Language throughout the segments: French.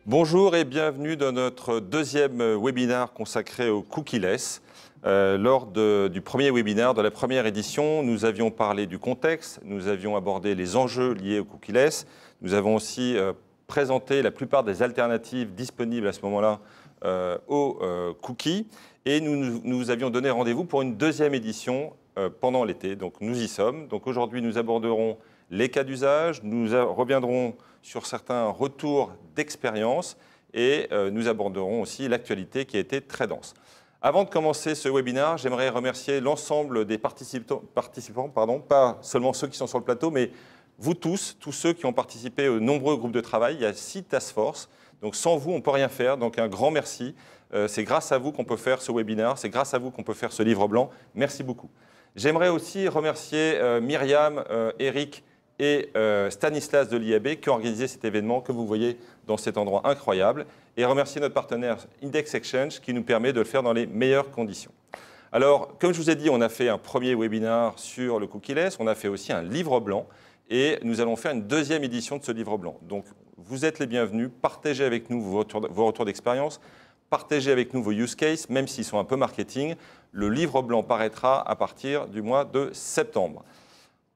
Bonjour et bienvenue dans notre deuxième webinaire consacré au cookieless. Lors du premier webinaire, de la première édition, nous avions parlé du contexte, nous avions abordé les enjeux liés au cookieless, nous avons aussi présenté la plupart des alternatives disponibles à ce moment-là aux cookies et nous avions donné rendez-vous pour une deuxième édition pendant l'été. Donc nous y sommes. Donc aujourd'hui, nous aborderons les cas d'usage, nous reviendrons sur certains retours d'expérience et nous aborderons aussi l'actualité qui a été très dense. Avant de commencer ce webinaire, j'aimerais remercier l'ensemble des participants, pas seulement ceux qui sont sur le plateau, mais vous tous ceux qui ont participé aux nombreux groupes de travail. Il y a 6 task force, donc sans vous, on ne peut rien faire. Donc un grand merci. C'est grâce à vous qu'on peut faire ce webinaire, c'est grâce à vous qu'on peut faire ce livre blanc. Merci beaucoup. J'aimerais aussi remercier Myriam, Eric et Stanislas de l'IAB qui ont organisé cet événement que vous voyez dans cet endroit incroyable et remercier notre partenaire Index Exchange qui nous permet de le faire dans les meilleures conditions. Alors, comme je vous ai dit, on a fait un premier webinaire sur le cookieless, on a fait aussi un livre blanc et nous allons faire une deuxième édition de ce livre blanc. Donc, vous êtes les bienvenus, partagez avec nous vos retours d'expérience, partagez avec nous vos use cases, même s'ils sont un peu marketing. Le livre blanc paraîtra à partir du mois de septembre.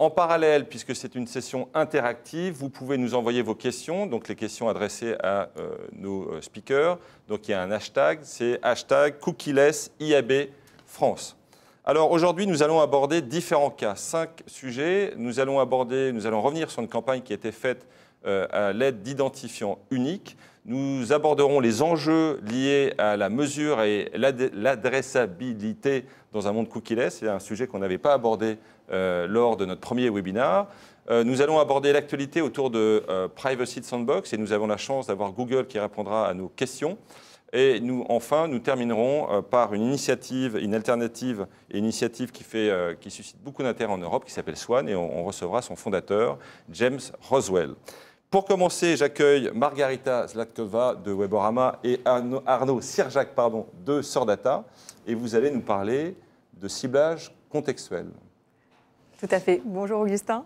En parallèle, puisque c'est une session interactive, vous pouvez nous envoyer vos questions, donc les questions adressées à nos speakers. Donc il y a un hashtag, c'est hashtag cookieless-IAB France. Alors aujourd'hui, nous allons aborder différents cas, 5 sujets. Nous allons revenir sur une campagne qui a été faite à l'aide d'identifiants uniques. Nous aborderons les enjeux liés à la mesure et l'adressabilité dans un monde cookieless. C'est un sujet qu'on n'avait pas abordé lors de notre premier webinaire. Nous allons aborder l'actualité autour de Privacy Sandbox et nous avons la chance d'avoir Google qui répondra à nos questions. Et enfin, nous terminerons par une alternative qui suscite beaucoup d'intérêt en Europe, qui s'appelle Swan, et on recevra son fondateur, James Roswell. Pour commencer, j'accueille Margarita Zlatkova de Weborama et Arnaud Sirjac de Sordata, et vous allez nous parler de ciblage contextuel. Tout à fait. Bonjour Augustin.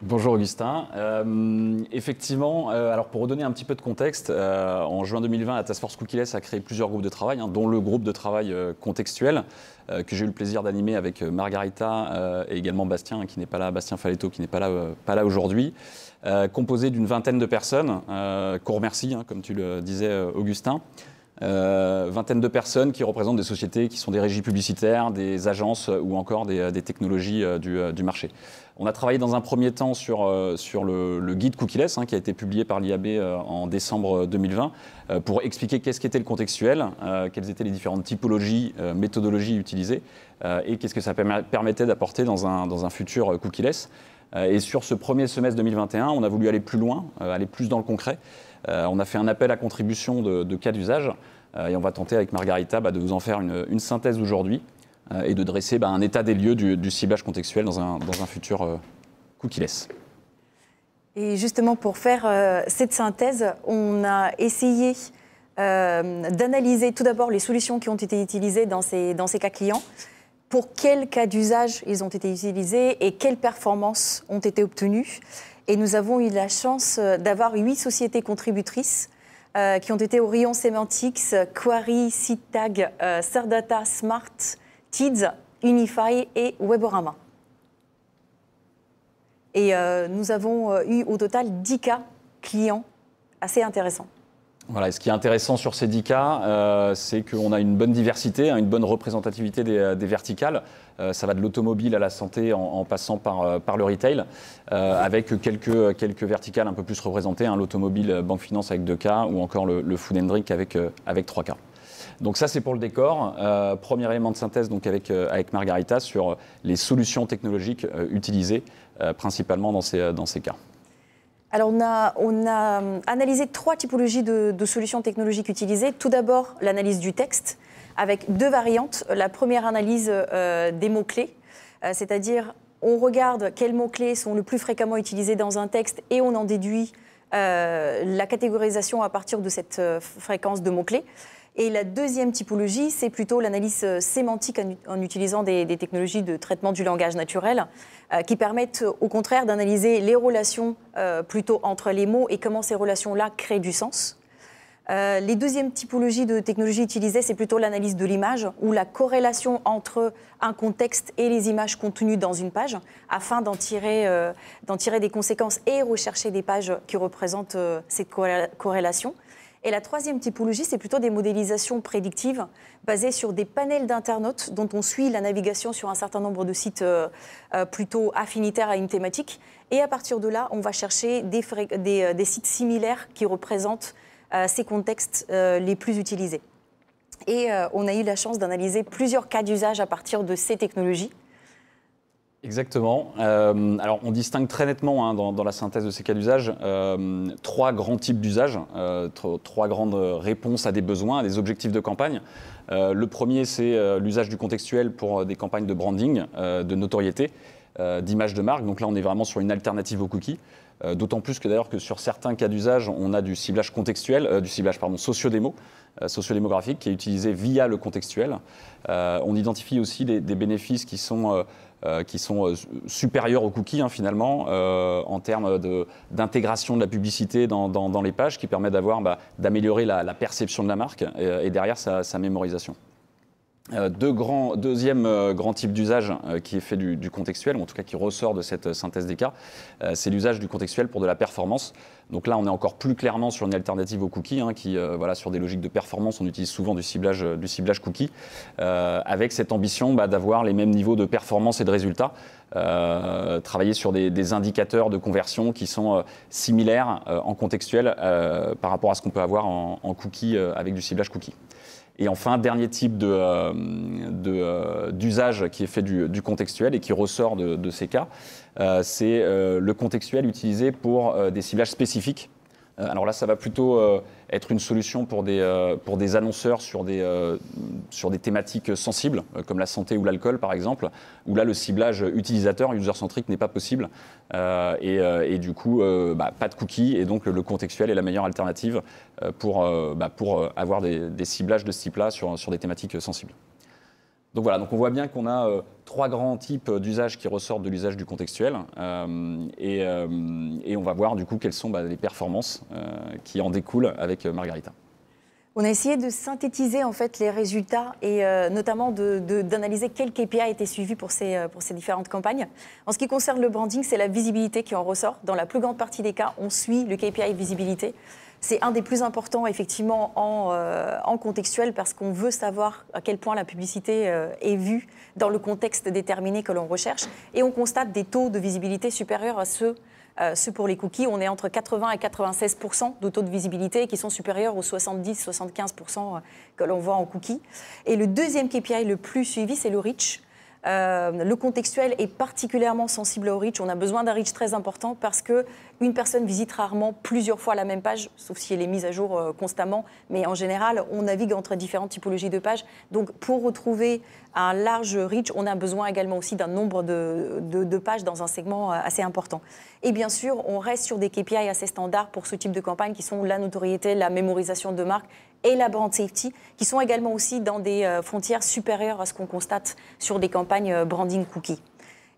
Bonjour Augustin. Effectivement, alors pour redonner un petit peu de contexte, en juin 2020, la Task Force Cookieless a créé plusieurs groupes de travail, dont le groupe de travail contextuel, que j'ai eu le plaisir d'animer avec Margarita et également Bastien, qui n'est pas là, Bastien Faletto, qui n'est pas là aujourd'hui, composé d'une vingtaine de personnes, qu'on remercie, comme tu le disais Augustin. Vingtaine de personnes qui représentent des sociétés qui sont des régies publicitaires, des agences ou encore des technologies du marché. On a travaillé dans un premier temps sur le guide cookieless qui a été publié par l'IAB en décembre 2020 pour expliquer qu'est-ce qu'était le contextuel, quelles étaient les différentes typologies, méthodologies utilisées et qu'est-ce que ça permettait d'apporter dans un futur cookieless. Et sur ce premier semestre 2021, on a voulu aller plus loin, aller plus dans le concret. On a fait un appel à contribution de cas d'usage et on va tenter avec Margarita de vous en faire une synthèse aujourd'hui et de dresser un état des lieux du ciblage contextuel dans un futur cookieless. Et justement, pour faire cette synthèse, on a essayé d'analyser tout d'abord les solutions qui ont été utilisées dans ces cas clients, pour quels cas d'usage ils ont été utilisés et quelles performances ont été obtenues. Et nous avons eu la chance d'avoir 8 sociétés contributrices qui ont été Orion Semantics, Query, SeedTag, Sordata, Smart, Tids, Unify et Weborama. Et nous avons eu au total 10 cas clients assez intéressants. Voilà, et ce qui est intéressant sur ces 10 cas, c'est qu'on a une bonne diversité, une bonne représentativité des verticales. Ça va de l'automobile à la santé en passant par le retail, avec quelques verticales un peu plus représentées, l'automobile, banque finance avec 2 cas, ou encore le food and drink avec 3 cas. Donc ça, c'est pour le décor. Premier élément de synthèse donc avec Margarita sur les solutions technologiques utilisées, principalement dans ces cas. Alors, on a analysé 3 typologies de solutions technologiques utilisées. Tout d'abord, l'analyse du texte, avec 2 variantes. La première analyse des mots-clés, c'est-à-dire on regarde quels mots-clés sont le plus fréquemment utilisés dans un texte et on en déduit la catégorisation à partir de cette fréquence de mots-clés. Et la deuxième typologie, c'est plutôt l'analyse sémantique en utilisant des technologies de traitement du langage naturel qui permettent au contraire d'analyser les relations plutôt entre les mots et comment ces relations-là créent du sens. Les deuxièmes typologies de technologies utilisées, c'est plutôt l'analyse de l'image ou la corrélation entre un contexte et les images contenues dans une page afin d'en tirer des conséquences et rechercher des pages qui représentent cette corrélation. Et la troisième typologie, c'est plutôt des modélisations prédictives basées sur des panels d'internautes dont on suit la navigation sur un certain nombre de sites plutôt affinitaires à une thématique. Et à partir de là, on va chercher des sites similaires qui représentent ces contextes les plus utilisés. Et on a eu la chance d'analyser plusieurs cas d'usage à partir de ces technologies. Exactement. Alors, on distingue très nettement dans la synthèse de ces cas d'usage trois grands types d'usages, trois grandes réponses à des besoins, à des objectifs de campagne. Le premier, c'est l'usage du contextuel pour des campagnes de branding, de notoriété, d'image de marque. Donc là, on est vraiment sur une alternative aux cookies. D'autant plus que d'ailleurs que sur certains cas d'usage, on a du ciblage contextuel, sociodémographique qui est utilisé via le contextuel. On identifie aussi des bénéfices qui sont supérieurs aux cookies finalement en termes d'intégration de la publicité dans les pages qui permet d'améliorer la perception de la marque et derrière sa mémorisation. Deuxième grand type d'usage qui est fait du contextuel, ou en tout cas qui ressort de cette synthèse des cas, c'est l'usage du contextuel pour de la performance. Donc là, on est encore plus clairement sur une alternative aux cookies, sur des logiques de performance, on utilise souvent du ciblage cookie, avec cette ambition d'avoir les mêmes niveaux de performance et de résultats, travailler sur des indicateurs de conversion qui sont similaires en contextuel par rapport à ce qu'on peut avoir en cookie avec du ciblage cookie. Et enfin, dernier type d'usage qui est fait du contextuel et qui ressort de ces cas, c'est le contextuel utilisé pour des ciblages spécifiques. Alors là, ça va plutôt être une solution pour des annonceurs sur des thématiques sensibles, comme la santé ou l'alcool par exemple, où là le ciblage utilisateur, user-centric, n'est pas possible. Et du coup, pas de cookies, et donc le contextuel est la meilleure alternative pour avoir des ciblages de ce type-là sur des thématiques sensibles. Donc voilà, donc on voit bien qu'on a trois grands types d'usages qui ressortent de l'usage du contextuel et on va voir du coup quelles sont les performances qui en découlent avec Margarita. On a essayé de synthétiser en fait les résultats et notamment d'analyser quel KPI a été suivi pour ces différentes campagnes. En ce qui concerne le branding, c'est la visibilité qui en ressort. Dans la plus grande partie des cas, on suit le KPI visibilité. C'est un des plus importants, effectivement, en contextuel, parce qu'on veut savoir à quel point la publicité est vue dans le contexte déterminé que l'on recherche. Et on constate des taux de visibilité supérieurs à ceux pour les cookies. On est entre 80 et 96% de taux de visibilité qui sont supérieurs aux 70-75% que l'on voit en cookies. Et le deuxième KPI le plus suivi, c'est le reach. Le contextuel est particulièrement sensible au reach. On a besoin d'un reach très important parce qu'une personne visite rarement plusieurs fois la même page, sauf si elle est mise à jour constamment. Mais en général, on navigue entre différentes typologies de pages. Donc, pour retrouver un large reach, on a besoin également aussi d'un nombre de pages dans un segment assez important. Et bien sûr, on reste sur des KPI assez standards pour ce type de campagne qui sont la notoriété, la mémorisation de marque et la brand safety, qui sont également aussi dans des frontières supérieures à ce qu'on constate sur des campagnes branding cookie.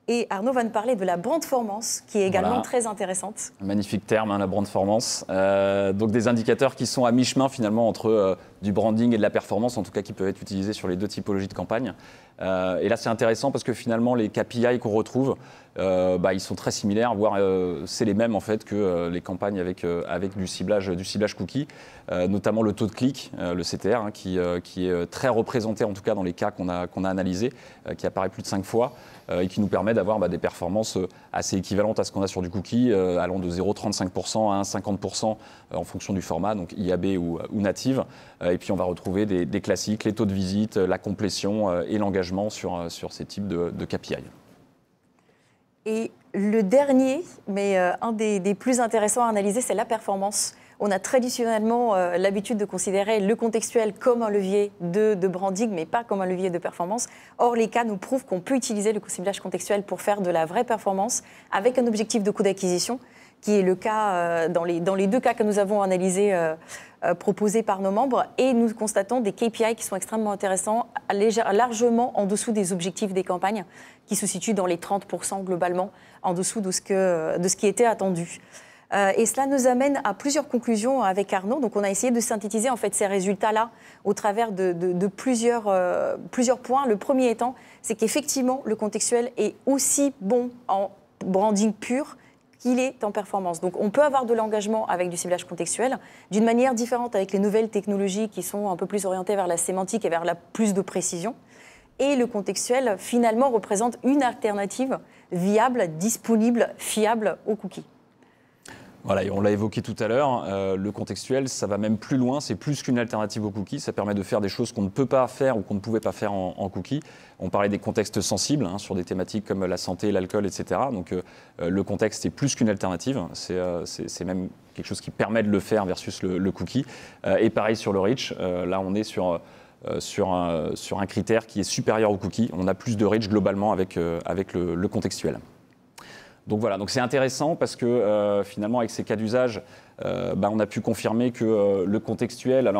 Et Arnaud va nous parler de la brandformance, qui est également très intéressante. Un magnifique terme, la brandformance. Donc des indicateurs qui sont à mi-chemin finalement entre du branding et de la performance, en tout cas qui peuvent être utilisés sur les deux typologies de campagne. Et là c'est intéressant parce que finalement les KPI qu'on retrouve, ils sont très similaires, voire c'est les mêmes en fait que les campagnes avec du ciblage cookie, notamment le taux de clic, le CTR, qui est très représenté en tout cas dans les cas qu'on a analysés, qui apparaît plus de 5 fois et qui nous permet d'avoir des performances assez équivalentes à ce qu'on a sur du cookie, allant de 0,35% à 1,50% en fonction du format, donc IAB ou native. Et puis on va retrouver des classiques, les taux de visite, la complétion et l'engagement sur ces types de KPI. Et le dernier, mais un des plus intéressants à analyser, c'est la performance. On a traditionnellement l'habitude de considérer le contextuel comme un levier de branding, mais pas comme un levier de performance. Or, les cas nous prouvent qu'on peut utiliser le ciblage contextuel pour faire de la vraie performance avec un objectif de coût d'acquisition, qui est le cas dans les deux cas que nous avons analysés, proposés par nos membres. Et nous constatons des KPI qui sont extrêmement intéressants, largement en dessous des objectifs des campagnes, qui se situent dans les 30% globalement, en dessous de ce qui était attendu. Et cela nous amène à plusieurs conclusions avec Arnaud. Donc, on a essayé de synthétiser en fait ces résultats-là au travers de plusieurs points. Le premier étant, c'est qu'effectivement, le contextuel est aussi bon en branding pur qu'il est en performance. Donc, on peut avoir de l'engagement avec du ciblage contextuel d'une manière différente avec les nouvelles technologies qui sont un peu plus orientées vers la sémantique et vers plus de précision. Et le contextuel, finalement, représente une alternative viable, disponible, fiable aux cookies. Voilà, et on l'a évoqué tout à l'heure, le contextuel, ça va même plus loin, c'est plus qu'une alternative aux cookies, ça permet de faire des choses qu'on ne peut pas faire ou qu'on ne pouvait pas faire en cookies. On parlait des contextes sensibles, sur des thématiques comme la santé, l'alcool, etc. Donc le contexte est plus qu'une alternative, c'est même quelque chose qui permet de le faire versus le cookie. Et pareil sur le reach, là on est sur un critère qui est supérieur au cookie, on a plus de reach globalement avec le contextuel. Donc voilà, donc c'est intéressant parce que finalement avec ces cas d'usage, on a pu confirmer que le contextuel,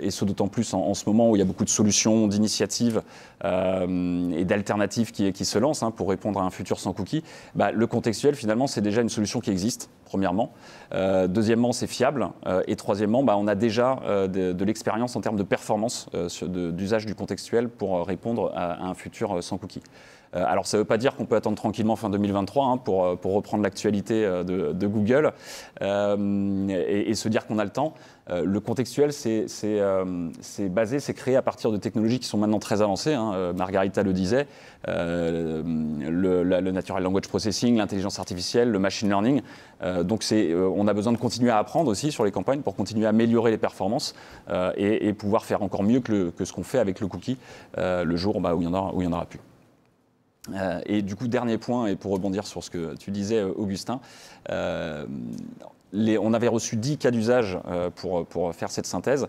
et ce d'autant plus en ce moment où il y a beaucoup de solutions, d'initiatives et d'alternatives qui se lancent pour répondre à un futur sans cookies, le contextuel finalement c'est déjà une solution qui existe, premièrement. Deuxièmement, c'est fiable. Et troisièmement, on a déjà de l'expérience en termes de performance d'usage du contextuel pour répondre à un futur sans cookies. Alors ça ne veut pas dire qu'on peut attendre tranquillement fin 2023 pour reprendre l'actualité de Google et se dire qu'on a le temps. Le contextuel, c'est créé à partir de technologies qui sont maintenant très avancées. Margarita le disait, le Natural Language Processing, l'intelligence artificielle, le machine learning. Donc on a besoin de continuer à apprendre aussi sur les campagnes pour continuer à améliorer les performances et pouvoir faire encore mieux que ce qu'on fait avec le cookie le jour où il y en aura plus. Et du coup, dernier point, et pour rebondir sur ce que tu disais, Augustin, on avait reçu 10 cas d'usage pour faire cette synthèse.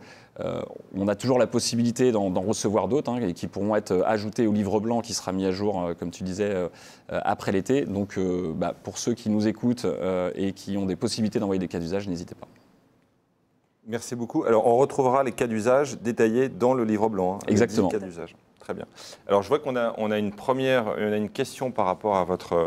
On a toujours la possibilité d'en recevoir d'autres et qui pourront être ajoutés au livre blanc qui sera mis à jour, comme tu disais, après l'été. Donc, pour ceux qui nous écoutent et qui ont des possibilités d'envoyer des cas d'usage, n'hésitez pas. Merci beaucoup. Alors, on retrouvera les cas d'usage détaillés dans le livre blanc. Exactement. Les 10 cas d'usage. Très bien. Alors, je vois qu'on a une question par rapport à votre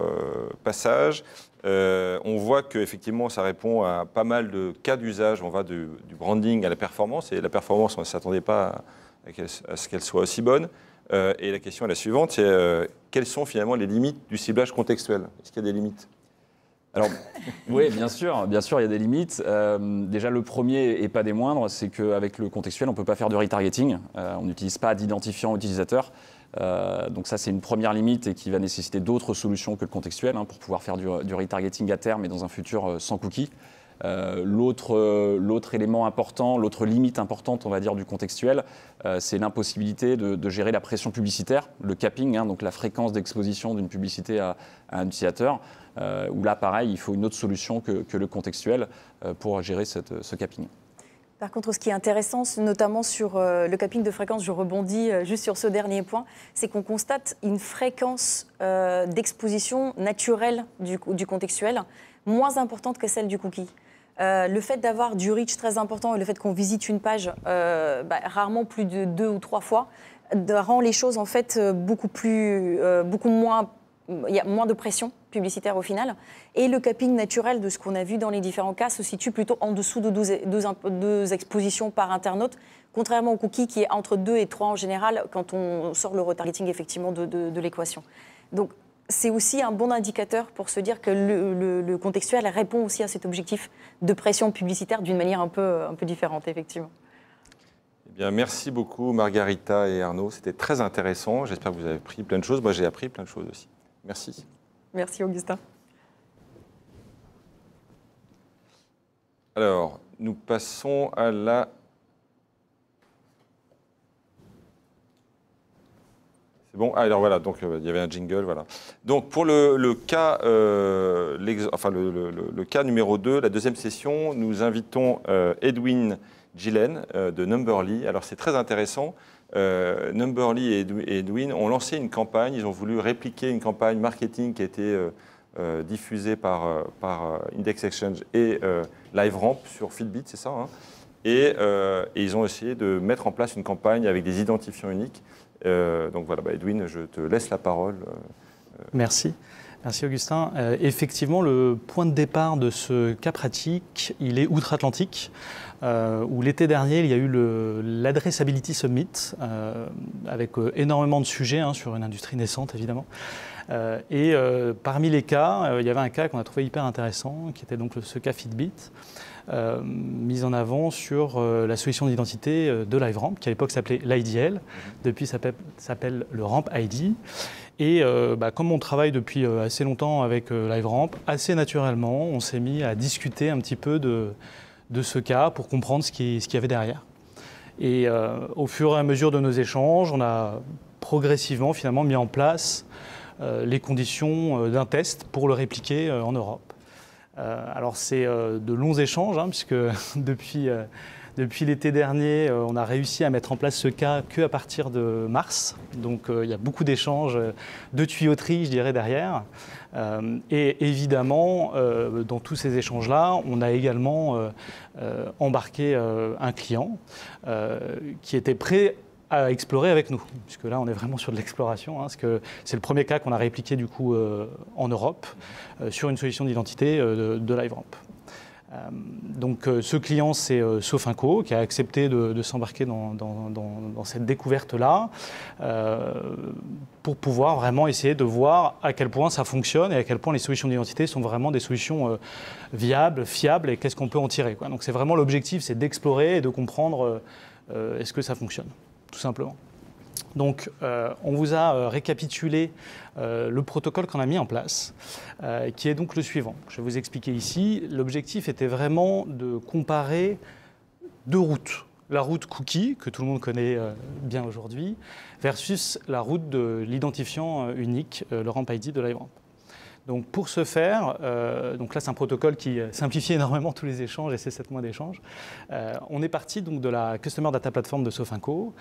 passage. On voit qu'effectivement, ça répond à pas mal de cas d'usage. On va du branding à la performance. Et la performance, on ne s'attendait pas à ce qu'elle soit aussi bonne. Et la question est la suivante, c'est quelles sont finalement les limites du ciblage contextuel? Est-ce qu'il y a des limites? Alors, oui, bien sûr, il y a des limites. Déjà, le premier, et pas des moindres, c'est qu'avec le contextuel, on ne peut pas faire de retargeting. On n'utilise pas d'identifiant utilisateur. Donc ça, c'est une première limite et qui va nécessiter d'autres solutions que le contextuel pour pouvoir faire du retargeting à terme et dans un futur sans cookies. L'autre élément important, l'autre limite importante, on va dire, du contextuel, c'est l'impossibilité de gérer la pression publicitaire, le capping, donc la fréquence d'exposition d'une publicité à un utilisateur, où là, pareil, il faut une autre solution que le contextuel pour gérer ce capping. Par contre, ce qui est intéressant, notamment sur le capping de fréquence, je rebondis juste sur ce dernier point, c'est qu'on constate une fréquence d'exposition naturelle du contextuel moins importante que celle du cookie. Le fait d'avoir du reach très important et le fait qu'on visite une page rarement plus de 2 ou 3 fois rend les choses en fait beaucoup moins. Il y a moins de pression publicitaire au final. Et le capping naturel de ce qu'on a vu dans les différents cas se situe plutôt en dessous de 12 expositions par internaute, contrairement au cookie qui est entre 2 et 3 en général quand on sort le retargeting effectivement de l'équation. Donc c'est aussi un bon indicateur pour se dire que le contextuel répond aussi à cet objectif de pression publicitaire d'une manière un peu différente, effectivement. Eh bien, merci beaucoup Margarita et Arnaud, c'était très intéressant. J'espère que vous avez appris plein de choses. Moi, j'ai appris plein de choses aussi. Merci. Merci Augustin. Alors, nous passons à la... C'est bon? Alors voilà, donc il y avait un jingle, voilà. Donc pour le cas numéro 2, la deuxième session, nous invitons Edwin Gillen de Numberly. Alors c'est très intéressant. Numberly et Edwin ont lancé une campagne, ils ont voulu répliquer une campagne marketing qui a été diffusée par Index Exchange et LiveRamp sur Fitbit, c'est ça, et ils ont essayé de mettre en place une campagne avec des identifiants uniques. Donc voilà, Edwin, je te laisse la parole. Merci. Merci Augustin. Effectivement, le point de départ de ce cas pratique, il est outre-Atlantique, où l'été dernier, il y a eu l'Adressability Summit, avec énormément de sujets sur une industrie naissante, évidemment. Parmi les cas, il y avait un cas qu'on a trouvé hyper intéressant, qui était donc ce cas Fitbit, mis en avant sur la solution d'identité de LiveRamp, qui à l'époque s'appelait l'IDL, depuis s'appelle le Ramp ID. Et comme on travaille depuis assez longtemps avec LiveRamp, assez naturellement, on s'est mis à discuter un petit peu de ce cas pour comprendre ce qu'il y avait derrière. Et au fur et à mesure de nos échanges, on a progressivement finalement mis en place les conditions d'un test pour le répliquer en Europe. Alors c'est de longs échanges, puisque depuis l'été dernier, on a réussi à mettre en place ce cas qu'à partir de mars. Donc il y a beaucoup d'échanges, de tuyauterie, je dirais, derrière. Et évidemment, dans tous ces échanges-là, on a également embarqué un client qui était prêt à explorer avec nous, puisque là on est vraiment sur de l'exploration, parce que c'est le premier cas qu'on a répliqué du coup en Europe sur une solution d'identité de LiveRamp. Donc ce client, c'est Sofinco, qui a accepté de s'embarquer dans cette découverte-là pour pouvoir vraiment essayer de voir à quel point ça fonctionne et à quel point les solutions d'identité sont vraiment des solutions viables, fiables, et qu'est-ce qu'on peut en tirer, quoi. Donc c'est vraiment l'objectif, c'est d'explorer et de comprendre est-ce que ça fonctionne, tout simplement. Donc, on vous a récapitulé le protocole qu'on a mis en place, qui est donc le suivant. Je vais vous expliquer ici. L'objectif était vraiment de comparer deux routes. La route cookie, que tout le monde connaît bien aujourd'hui, versus la route de l'identifiant unique, le Ramp ID de LiveRamp. Donc pour ce faire, donc là c'est un protocole qui simplifie énormément tous les échanges et ces 7 mois d'échange. On est parti donc de la Customer Data Platform de Sofinco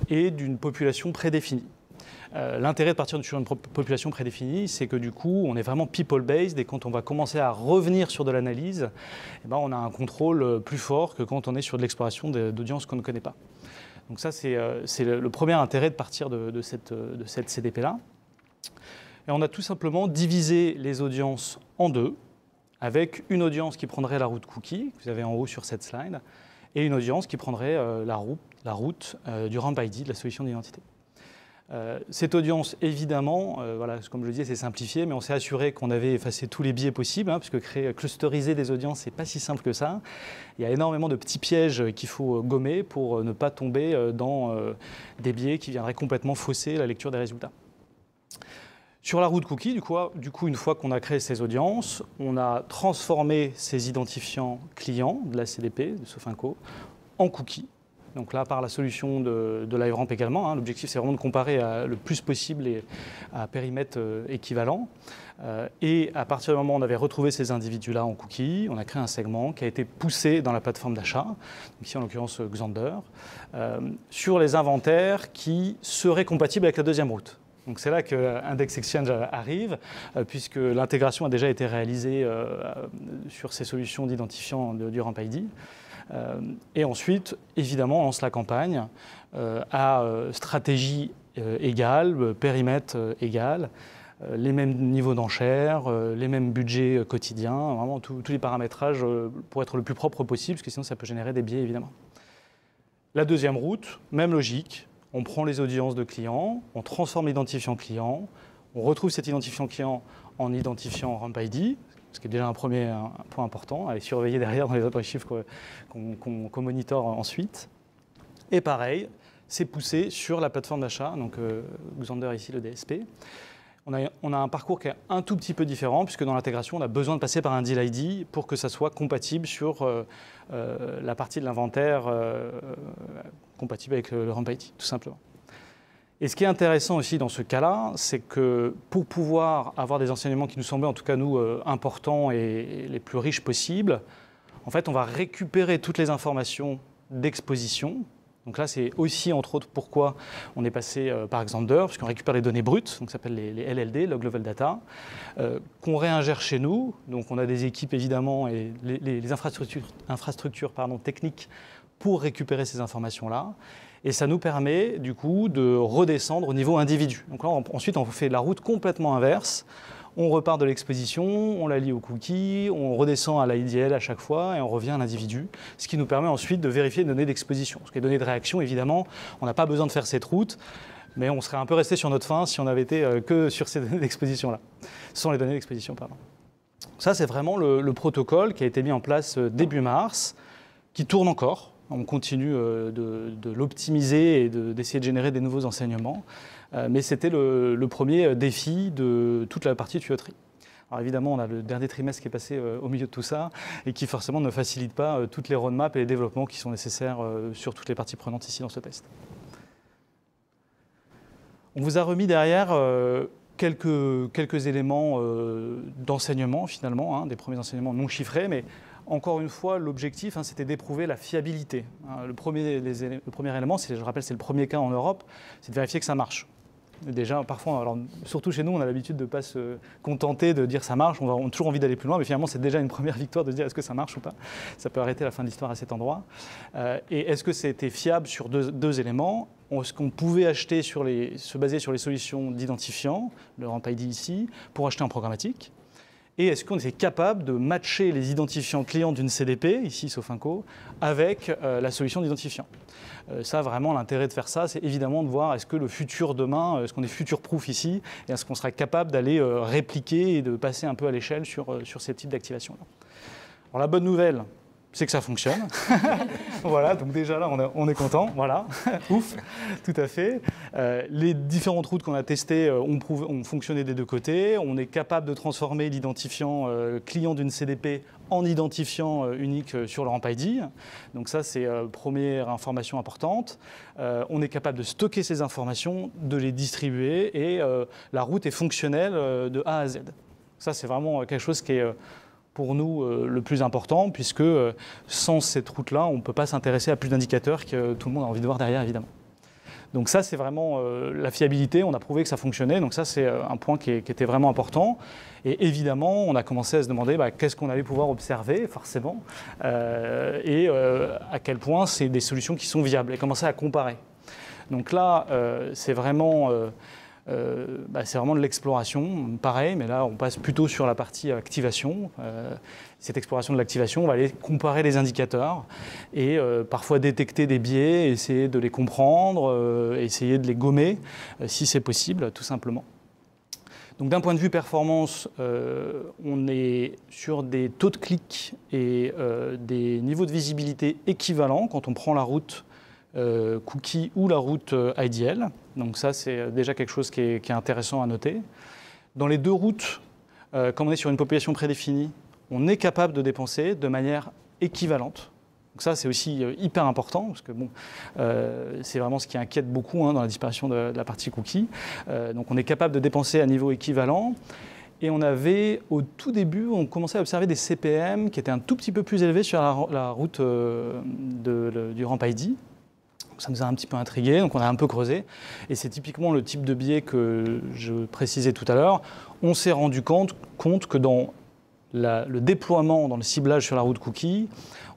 et d'une population prédéfinie. L'intérêt de partir sur une population prédéfinie, c'est que du coup, on est vraiment people-based et quand on va commencer à revenir sur de l'analyse, on a un contrôle plus fort que quand on est sur de l'exploration d'audiences qu'on ne connaît pas. Donc ça, c'est le premier intérêt de partir de cette CDP-là. Et on a tout simplement divisé les audiences en deux, avec une audience qui prendrait la route cookie, que vous avez en haut sur cette slide, et une audience qui prendrait la route du Ramp ID, de la solution d'identité. Cette audience, évidemment, voilà, comme je le disais, c'est simplifié, mais on s'est assuré qu'on avait effacé tous les biais possibles, puisque clusteriser des audiences, c'est pas si simple que ça. Il y a énormément de petits pièges qu'il faut gommer pour ne pas tomber dans des biais qui viendraient complètement fausser la lecture des résultats. Sur la route cookie, du coup, une fois qu'on a créé ces audiences, on a transformé ces identifiants clients de la CDP, de Sofinco, en cookies. Donc là, par la solution de LiveRamp également, l'objectif c'est vraiment de comparer le plus possible à périmètre équivalent. Et à partir du moment où on avait retrouvé ces individus-là en cookies, on a créé un segment qui a été poussé dans la plateforme d'achat, ici en l'occurrence Xandr, sur les inventaires qui seraient compatibles avec la deuxième route. Donc c'est là que Index Exchange arrive, puisque l'intégration a déjà été réalisée sur ces solutions d'identifiant du Ramp ID. Et ensuite, évidemment, on lance la campagne à stratégie égale, périmètre égal, les mêmes niveaux d'enchères, les mêmes budgets quotidiens, vraiment tous les paramétrages pour être le plus propre possible, parce que sinon ça peut générer des biais, évidemment. La deuxième route, même logique. On prend les audiences de clients, on transforme l'identifiant client, on retrouve cet identifiant client en identifiant Ramp ID, ce qui est déjà un point important, à surveiller derrière dans les autres chiffres qu'on monitore ensuite. Et pareil, c'est poussé sur la plateforme d'achat, donc Xandr ici, le DSP. On a un parcours qui est un tout petit peu différent, puisque dans l'intégration, on a besoin de passer par un deal ID pour que ça soit compatible sur la partie de l'inventaire compatible avec le Ramp ID, tout simplement. Et ce qui est intéressant aussi dans ce cas-là, c'est que pour pouvoir avoir des enseignements qui nous semblaient, en tout cas nous, importants et les plus riches possibles, en fait, on va récupérer toutes les informations d'exposition. Donc là, c'est aussi, entre autres, pourquoi on est passé par Xandr, puisqu'on récupère les données brutes, donc ça s'appelle les LLD, Log Level Data, qu'on réingère chez nous. Donc on a des équipes, évidemment, et les infrastructures techniques pour récupérer ces informations-là. Et ça nous permet, du coup, de redescendre au niveau individu. Donc là, ensuite, on fait la route complètement inverse. On repart de l'exposition, on la lie au cookie, on redescend à l'IDL à chaque fois et on revient à l'individu, ce qui nous permet ensuite de vérifier les données d'exposition. Parce que les données de réaction, évidemment, on n'a pas besoin de faire cette route, mais on serait un peu resté sur notre faim si on avait été que sur ces données d'exposition-là. Ce sont les données d'exposition, pardon. Ça, c'est vraiment le protocole qui a été mis en place début mars, qui tourne encore. On continue de l'optimiser et d'essayer de générer des nouveaux enseignements. Mais c'était le premier défi de toute la partie tuyauterie. Alors évidemment, on a le dernier trimestre qui est passé au milieu de tout ça et qui forcément ne facilite pas toutes les roadmaps et les développements qui sont nécessaires sur toutes les parties prenantes ici dans ce test. On vous a remis derrière quelques éléments d'enseignement finalement, hein, des premiers enseignements non chiffrés, mais encore une fois, l'objectif, hein, c'était d'éprouver la fiabilité. Hein, le premier élément, je rappelle, c'est le premier cas en Europe, c'est de vérifier que ça marche. Déjà, parfois, alors, surtout chez nous, on a l'habitude de ne pas se contenter de dire ça marche, on a toujours envie d'aller plus loin, mais finalement, c'est déjà une première victoire de se dire est-ce que ça marche ou pas. Ça peut arrêter la fin de l'histoire à cet endroit. Et est-ce que c'était fiable sur deux éléments? Est-ce qu'on pouvait se baser sur les solutions d'identifiants, le RampID ici, pour acheter en programmatique? Et est-ce qu'on était capable de matcher les identifiants clients d'une CDP, ici Sofinco, avec la solution d'identifiant? Ça, vraiment, l'intérêt de faire ça, c'est évidemment de voir est-ce que le futur demain, est-ce qu'on est future-proof ici, et est-ce qu'on sera capable d'aller répliquer et de passer un peu à l'échelle sur ces types d'activation-là. Alors la bonne nouvelle, c'est que ça fonctionne. Voilà, donc déjà là, on est content. Voilà, ouf, tout à fait. Les différentes routes qu'on a testées ont fonctionné des deux côtés. On est capable de transformer l'identifiant client d'une CDP en identifiant unique sur le RampID. Donc ça, c'est première information importante. On est capable de stocker ces informations, de les distribuer, et la route est fonctionnelle de A à Z. Ça, c'est vraiment quelque chose qui est pour nous le plus important, puisque sans cette route-là, on ne peut pas s'intéresser à plus d'indicateurs que tout le monde a envie de voir derrière, évidemment. Donc ça, c'est vraiment la fiabilité. On a prouvé que ça fonctionnait. Donc ça, c'est un point qui était vraiment important. Et évidemment, on a commencé à se demander qu'est-ce qu'on allait pouvoir observer, forcément, et à quel point c'est des solutions qui sont viables, et commencer à comparer. Donc là, c'est vraiment de l'exploration, pareil, mais là on passe plutôt sur la partie activation. Cette exploration de l'activation, on va aller comparer les indicateurs et parfois détecter des biais, essayer de les comprendre, essayer de les gommer si c'est possible, tout simplement. Donc d'un point de vue performance, on est sur des taux de clic et des niveaux de visibilité équivalents quand on prend la route cookie ou la route IDL. Donc ça, c'est déjà quelque chose qui est intéressant à noter. Dans les deux routes, comme on est sur une population prédéfinie, on est capable de dépenser de manière équivalente. Donc ça, c'est aussi hyper important, parce que bon, c'est vraiment ce qui inquiète beaucoup dans la disparition de la partie cookie. Donc on est capable de dépenser à niveau équivalent. Et on avait, au tout début, on commençait à observer des CPM qui étaient un tout petit peu plus élevés sur la route du RampID. Ça nous a un petit peu intrigué, donc on a un peu creusé. Et c'est typiquement le type de biais que je précisais tout à l'heure. On s'est rendu compte que dans le déploiement, dans le ciblage sur la route cookie,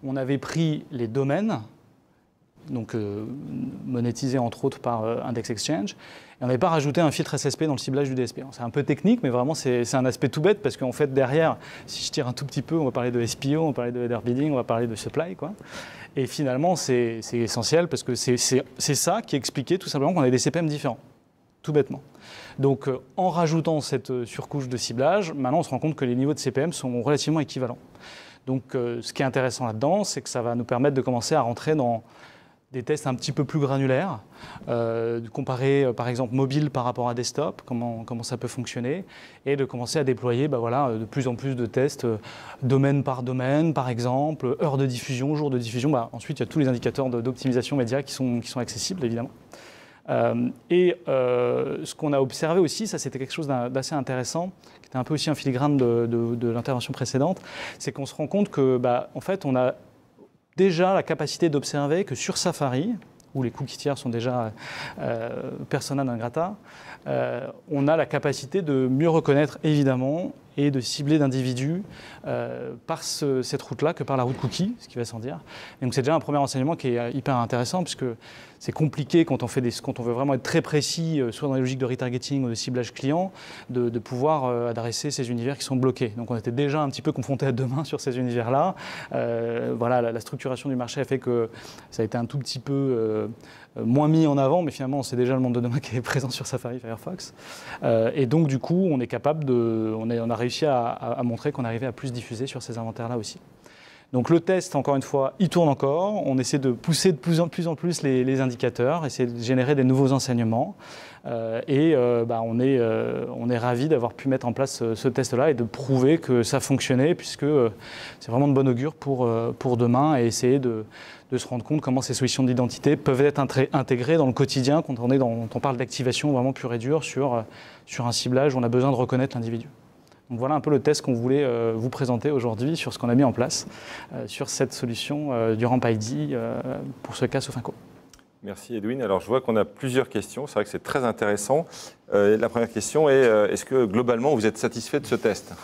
on avait pris les domaines, donc monétisés entre autres par Index Exchange, et on n'avait pas rajouté un filtre SSP dans le ciblage du DSP. C'est un peu technique, mais vraiment c'est un aspect tout bête, parce qu'en fait derrière, si je tire un tout petit peu, on va parler de SPO, on va parler de header bidding, on va parler de supply, quoi. Et finalement, c'est essentiel, parce que c'est ça qui expliquait tout simplement qu'on avait des CPM différents, tout bêtement. Donc en rajoutant cette surcouche de ciblage, maintenant on se rend compte que les niveaux de CPM sont relativement équivalents. Donc ce qui est intéressant là-dedans, c'est que ça va nous permettre de commencer à rentrer dans des tests un petit peu plus granulaires, de comparer par exemple mobile par rapport à desktop, comment ça peut fonctionner, et de commencer à déployer de plus en plus de tests domaine par domaine, par exemple, heure de diffusion, jour de diffusion. Ensuite, il y a tous les indicateurs d'optimisation média qui sont accessibles, évidemment. Ce qu'on a observé aussi, ça c'était quelque chose d'assez intéressant, qui était un peu aussi un filigrane de l'intervention précédente, c'est qu'on se rend compte que, en fait, on a déjà la capacité d'observer que sur Safari, où les cookies tiers sont déjà persona non grata, on a la capacité de mieux reconnaître, évidemment, et de cibler d'individus par cette route-là que par la route cookie, ce qui va sans dire. Et donc c'est déjà un premier enseignement qui est hyper intéressant, puisque c'est compliqué quand on veut vraiment être très précis, soit dans les logiques de retargeting ou de ciblage client, de pouvoir adresser ces univers qui sont bloqués. Donc on était déjà un petit peu confronté à deux mains sur ces univers-là. Voilà, la structuration du marché a fait que ça a été un tout petit peu moins mis en avant, mais finalement c'est déjà le monde de demain qui est présent sur Safari, Firefox. Et donc du coup on est capable on a réussi à montrer qu'on arrivait à plus diffuser sur ces inventaires-là aussi. Donc le test, encore une fois, il tourne encore. On essaie de pousser de plus en plus les indicateurs, essayer de générer des nouveaux enseignements. On est ravis d'avoir pu mettre en place ce test-là et de prouver que ça fonctionnait, puisque c'est vraiment de bon augure pour demain, et essayer de se rendre compte comment ces solutions d'identité peuvent être intégrées dans le quotidien quand on parle d'activation vraiment pure et dure sur un ciblage où on a besoin de reconnaître l'individu. Donc voilà un peu le test qu'on voulait vous présenter aujourd'hui sur ce qu'on a mis en place sur cette solution du Ramp ID pour ce cas Sofinco. Merci Edwin. Alors je vois qu'on a plusieurs questions, c'est vrai que c'est très intéressant. La première question est, est-ce que globalement vous êtes satisfait de ce test?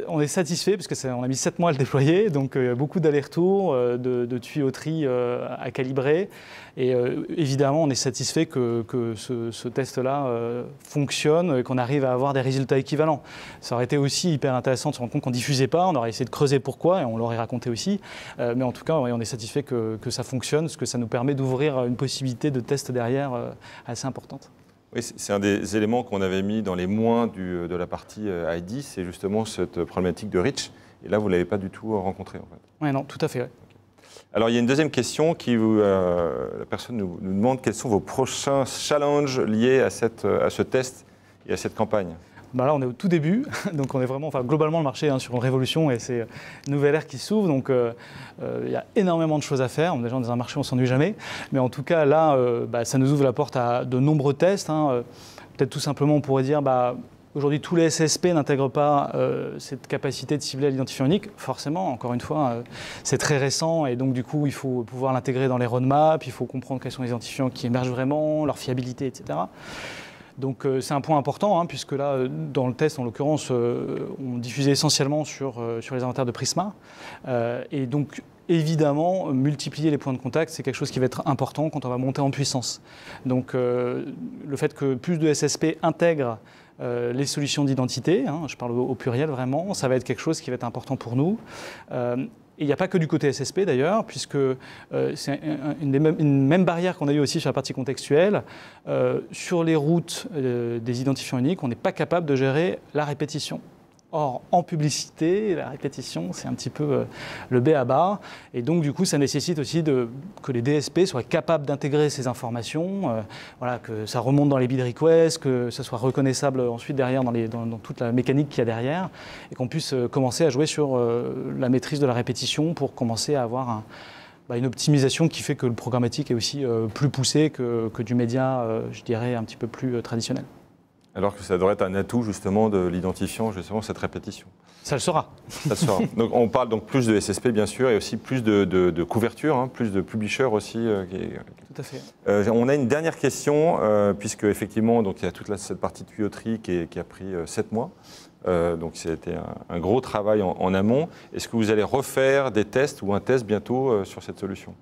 On est satisfait parce qu'on a mis 7 mois à le déployer, donc beaucoup d'allers-retours, de tuyauterie à calibrer. Et évidemment, on est satisfait que ce test-là fonctionne et qu'on arrive à avoir des résultats équivalents. Ça aurait été aussi hyper intéressant de se rendre compte qu'on ne diffusait pas, on aurait essayé de creuser pourquoi et on l'aurait raconté aussi. Mais en tout cas, on est satisfait que ça fonctionne, parce que ça nous permet d'ouvrir une possibilité de test derrière assez importante. Oui, c'est un des éléments qu'on avait mis dans les moins de la partie ID, c'est justement cette problématique de reach. Et là, vous ne l'avez pas du tout rencontrée, en fait. Oui, non, tout à fait. Ouais. Alors, il y a une deuxième question la personne nous demande quels sont vos prochains challenges liés à ce test et à cette campagne. Là, on est au tout début, donc on est vraiment, globalement, le marché sur une révolution et c'est une nouvelle ère qui s'ouvre, donc il y a énormément de choses à faire. Déjà, dans un marché, on ne s'ennuie jamais, mais en tout cas, là, ça nous ouvre la porte à de nombreux tests. Peut-être tout simplement, on pourrait dire, aujourd'hui, tous les SSP n'intègrent pas cette capacité de cibler à l'identifiant unique. Forcément, encore une fois, c'est très récent et donc du coup, il faut pouvoir l'intégrer dans les roadmaps, il faut comprendre quels sont les identifiants qui émergent vraiment, leur fiabilité, etc. Donc c'est un point important, puisque là, dans le test, en l'occurrence, on diffusait essentiellement sur les inventaires de Prisma. Et donc, évidemment, multiplier les points de contact, c'est quelque chose qui va être important quand on va monter en puissance. Donc le fait que plus de SSP intègrent les solutions d'identité, je parle au pluriel vraiment, ça va être quelque chose qui va être important pour nous. Et il n'y a pas que du côté SSP d'ailleurs, puisque c'est une même barrière qu'on a eu aussi sur la partie contextuelle. Sur les routes des identifiants uniques, on n'est pas capable de gérer la répétition. Or, en publicité, la répétition, c'est un petit peu le b.a.-ba. Et donc, du coup, ça nécessite aussi que les DSP soient capables d'intégrer ces informations, que ça remonte dans les bid requests, que ça soit reconnaissable ensuite derrière dans toute la mécanique qu'il y a derrière, et qu'on puisse commencer à jouer sur la maîtrise de la répétition pour commencer à avoir une optimisation qui fait que le programmatique est aussi plus poussé que du média, je dirais, un petit peu plus traditionnel. Alors que ça devrait être un atout justement de l'identifiant, justement cette répétition. Ça le sera. Ça le sera. Donc on parle donc plus de SSP bien sûr et aussi plus de couverture, plus de publishers aussi. Tout à fait. On a une dernière question puisque effectivement donc il y a toute cette partie de tuyauterie qui a pris 7 mois. Donc c'était un gros travail en amont. Est-ce que vous allez refaire des tests ou un test bientôt sur cette solution ?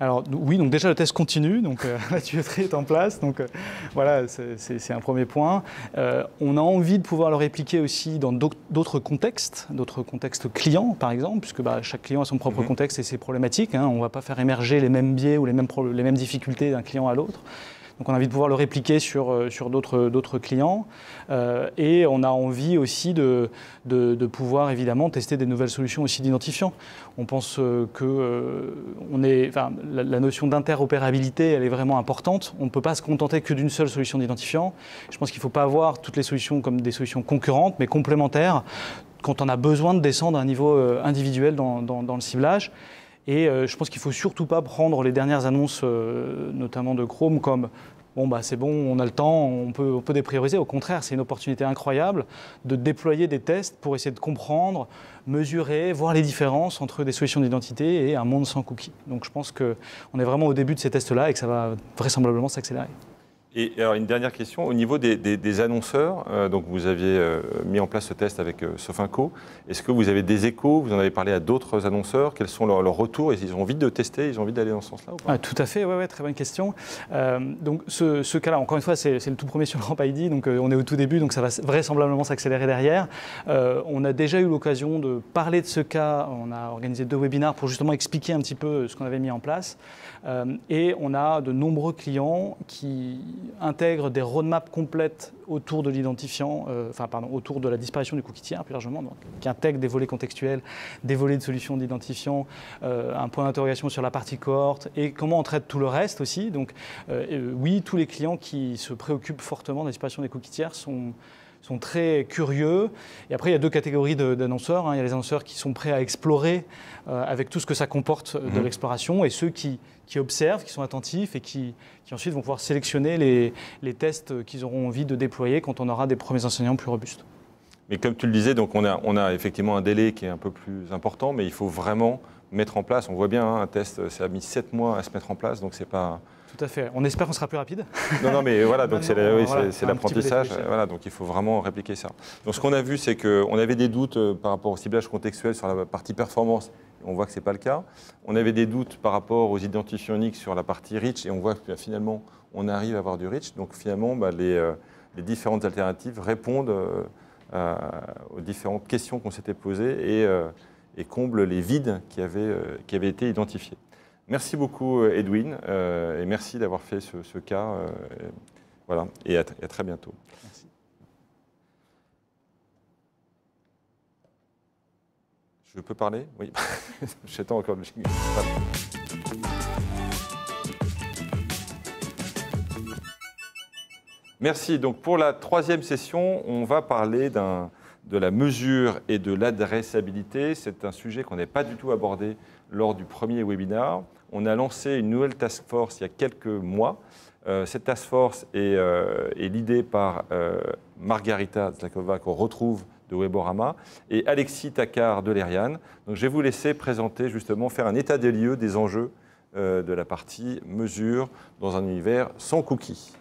Alors oui, donc déjà le test continue, donc la tuyauterie est en place, donc voilà, c'est un premier point. On a envie de pouvoir le répliquer aussi dans d'autres contextes clients par exemple, puisque chaque client a son propre contexte et ses problématiques. On ne va pas faire émerger les mêmes biais ou les mêmes difficultés d'un client à l'autre. Donc on a envie de pouvoir le répliquer sur d'autres clients et on a envie aussi de pouvoir évidemment tester des nouvelles solutions aussi d'identifiants. On pense que la notion d'interopérabilité, elle est vraiment importante. On ne peut pas se contenter que d'une seule solution d'identifiant. Je pense qu'il ne faut pas avoir toutes les solutions comme des solutions concurrentes, mais complémentaires quand on a besoin de descendre à un niveau individuel dans le ciblage. Et je pense qu'il ne faut surtout pas prendre les dernières annonces, notamment de Chrome, comme c'est bon, on a le temps, on peut déprioriser. Au contraire, c'est une opportunité incroyable de déployer des tests pour essayer de comprendre, mesurer, voir les différences entre des solutions d'identité et un monde sans cookies. Donc je pense qu'on est vraiment au début de ces tests-là et que ça va vraisemblablement s'accélérer. Et alors, une dernière question, au niveau des annonceurs, donc vous aviez mis en place ce test avec Sofinco, est-ce que vous avez des échos, vous en avez parlé à d'autres annonceurs, quels sont leurs retours, ils ont envie de tester, ils ont envie d'aller dans ce sens-là ou pas? Tout à fait, ouais, très bonne question. Donc ce cas-là, encore une fois, c'est le tout premier sur le Ramp ID, donc on est au tout début, donc ça va vraisemblablement s'accélérer derrière. On a déjà eu l'occasion de parler de ce cas, on a organisé 2 webinaires pour justement expliquer un petit peu ce qu'on avait mis en place. Et on a de nombreux clients qui intègrent des roadmaps complètes autour de l'identifiant, autour de la disparition du cookie tiers plus largement, donc, qui intègrent des volets contextuels, des volets de solutions d'identifiant, un point d'interrogation sur la partie cohorte et comment on traite tout le reste aussi. Donc oui, tous les clients qui se préoccupent fortement de la disparition des cookies tiers sont très curieux. Et après, il y a 2 catégories d'annonceurs. Il y a les annonceurs qui sont prêts à explorer avec tout ce que ça comporte de l'exploration et ceux qui observent, qui sont attentifs et qui ensuite vont pouvoir sélectionner les tests qu'ils auront envie de déployer quand on aura des premiers enseignants plus robustes. Mais comme tu le disais, donc on a effectivement un délai qui est un peu plus important, mais il faut vraiment mettre en place. On voit bien, un test, ça a mis 7 mois à se mettre en place, donc c'est pas... Tout à fait. On espère qu'on sera plus rapide. Non, mais voilà, donc c'est l'apprentissage. Voilà, voilà, donc il faut vraiment répliquer ça. Donc ce qu'on a vu, c'est qu'on avait des doutes par rapport au ciblage contextuel sur la partie performance. On voit que ce n'est pas le cas. On avait des doutes par rapport aux identifiants uniques sur la partie reach, et on voit que finalement, on arrive à avoir du reach. Donc finalement, les différentes alternatives répondent aux différentes questions qu'on s'était posées et comblent les vides qui avaient été identifiés. Merci beaucoup Edwin, et merci d'avoir fait ce cas. Voilà, et à très bientôt. Merci. Je peux parler? Oui. J'attends encore le jingle. Merci. Donc pour la 3e session, on va parler de la mesure et de l'adressabilité. C'est un sujet qu'on n'a pas du tout abordé lors du premier webinaire. On a lancé une nouvelle task force il y a quelques mois. Cette task force est l'idée par Margarita Zlakova, qu'on retrouve de Weborama, et Alexis Takar de l'Erian. Donc je vais vous laisser présenter, justement, faire un état des lieux des enjeux de la partie mesure dans un univers sans cookies.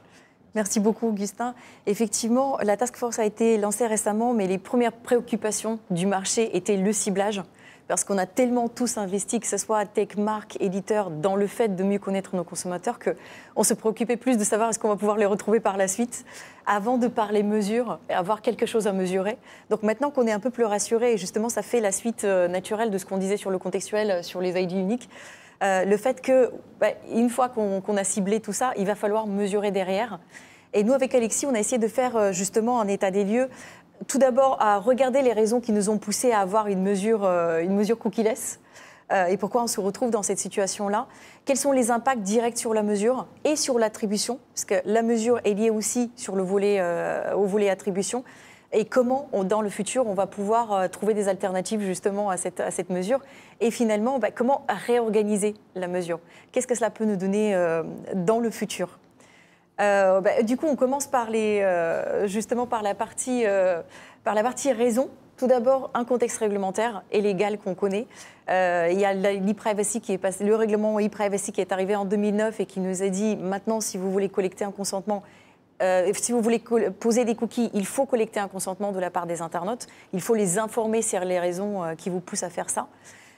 Merci beaucoup, Augustin. Effectivement, la task force a été lancée récemment, mais les premières préoccupations du marché étaient le ciblage, parce qu'on a tellement tous investi, que ce soit tech, marque, éditeur, dans le fait de mieux connaître nos consommateurs, qu'on se préoccupait plus de savoir est-ce qu'on va pouvoir les retrouver par la suite, avant de parler mesure, et avoir quelque chose à mesurer. Donc maintenant qu'on est un peu plus rassuré, et justement ça fait la suite naturelle de ce qu'on disait sur le contextuel, sur les ID uniques, le fait qu'une fois qu'on a ciblé tout ça, il va falloir mesurer derrière. Et nous, avec Alexis, on a essayé de faire justement un état des lieux. Tout d'abord, à regarder les raisons qui nous ont poussés à avoir une mesure cookie-less et pourquoi on se retrouve dans cette situation-là. Quels sont les impacts directs sur la mesure et sur l'attribution, parce que la mesure est liée aussi sur le volet, au volet attribution. Et comment, dans le futur, on va pouvoir trouver des alternatives justement à cette mesure. Et finalement, comment réorganiser la mesure. Qu'est-ce que cela peut nous donner dans le futur? Du coup, on commence justement par la partie raison. Tout d'abord, un contexte réglementaire et légal qu'on connaît. Il y a l'e-privacy le règlement e-privacy qui est arrivé en 2009 et qui nous a dit maintenant, si vous voulez collecter un consentement, si vous voulez poser des cookies, il faut collecter un consentement de la part des internautes. Il faut les informer sur les raisons qui vous poussent à faire ça.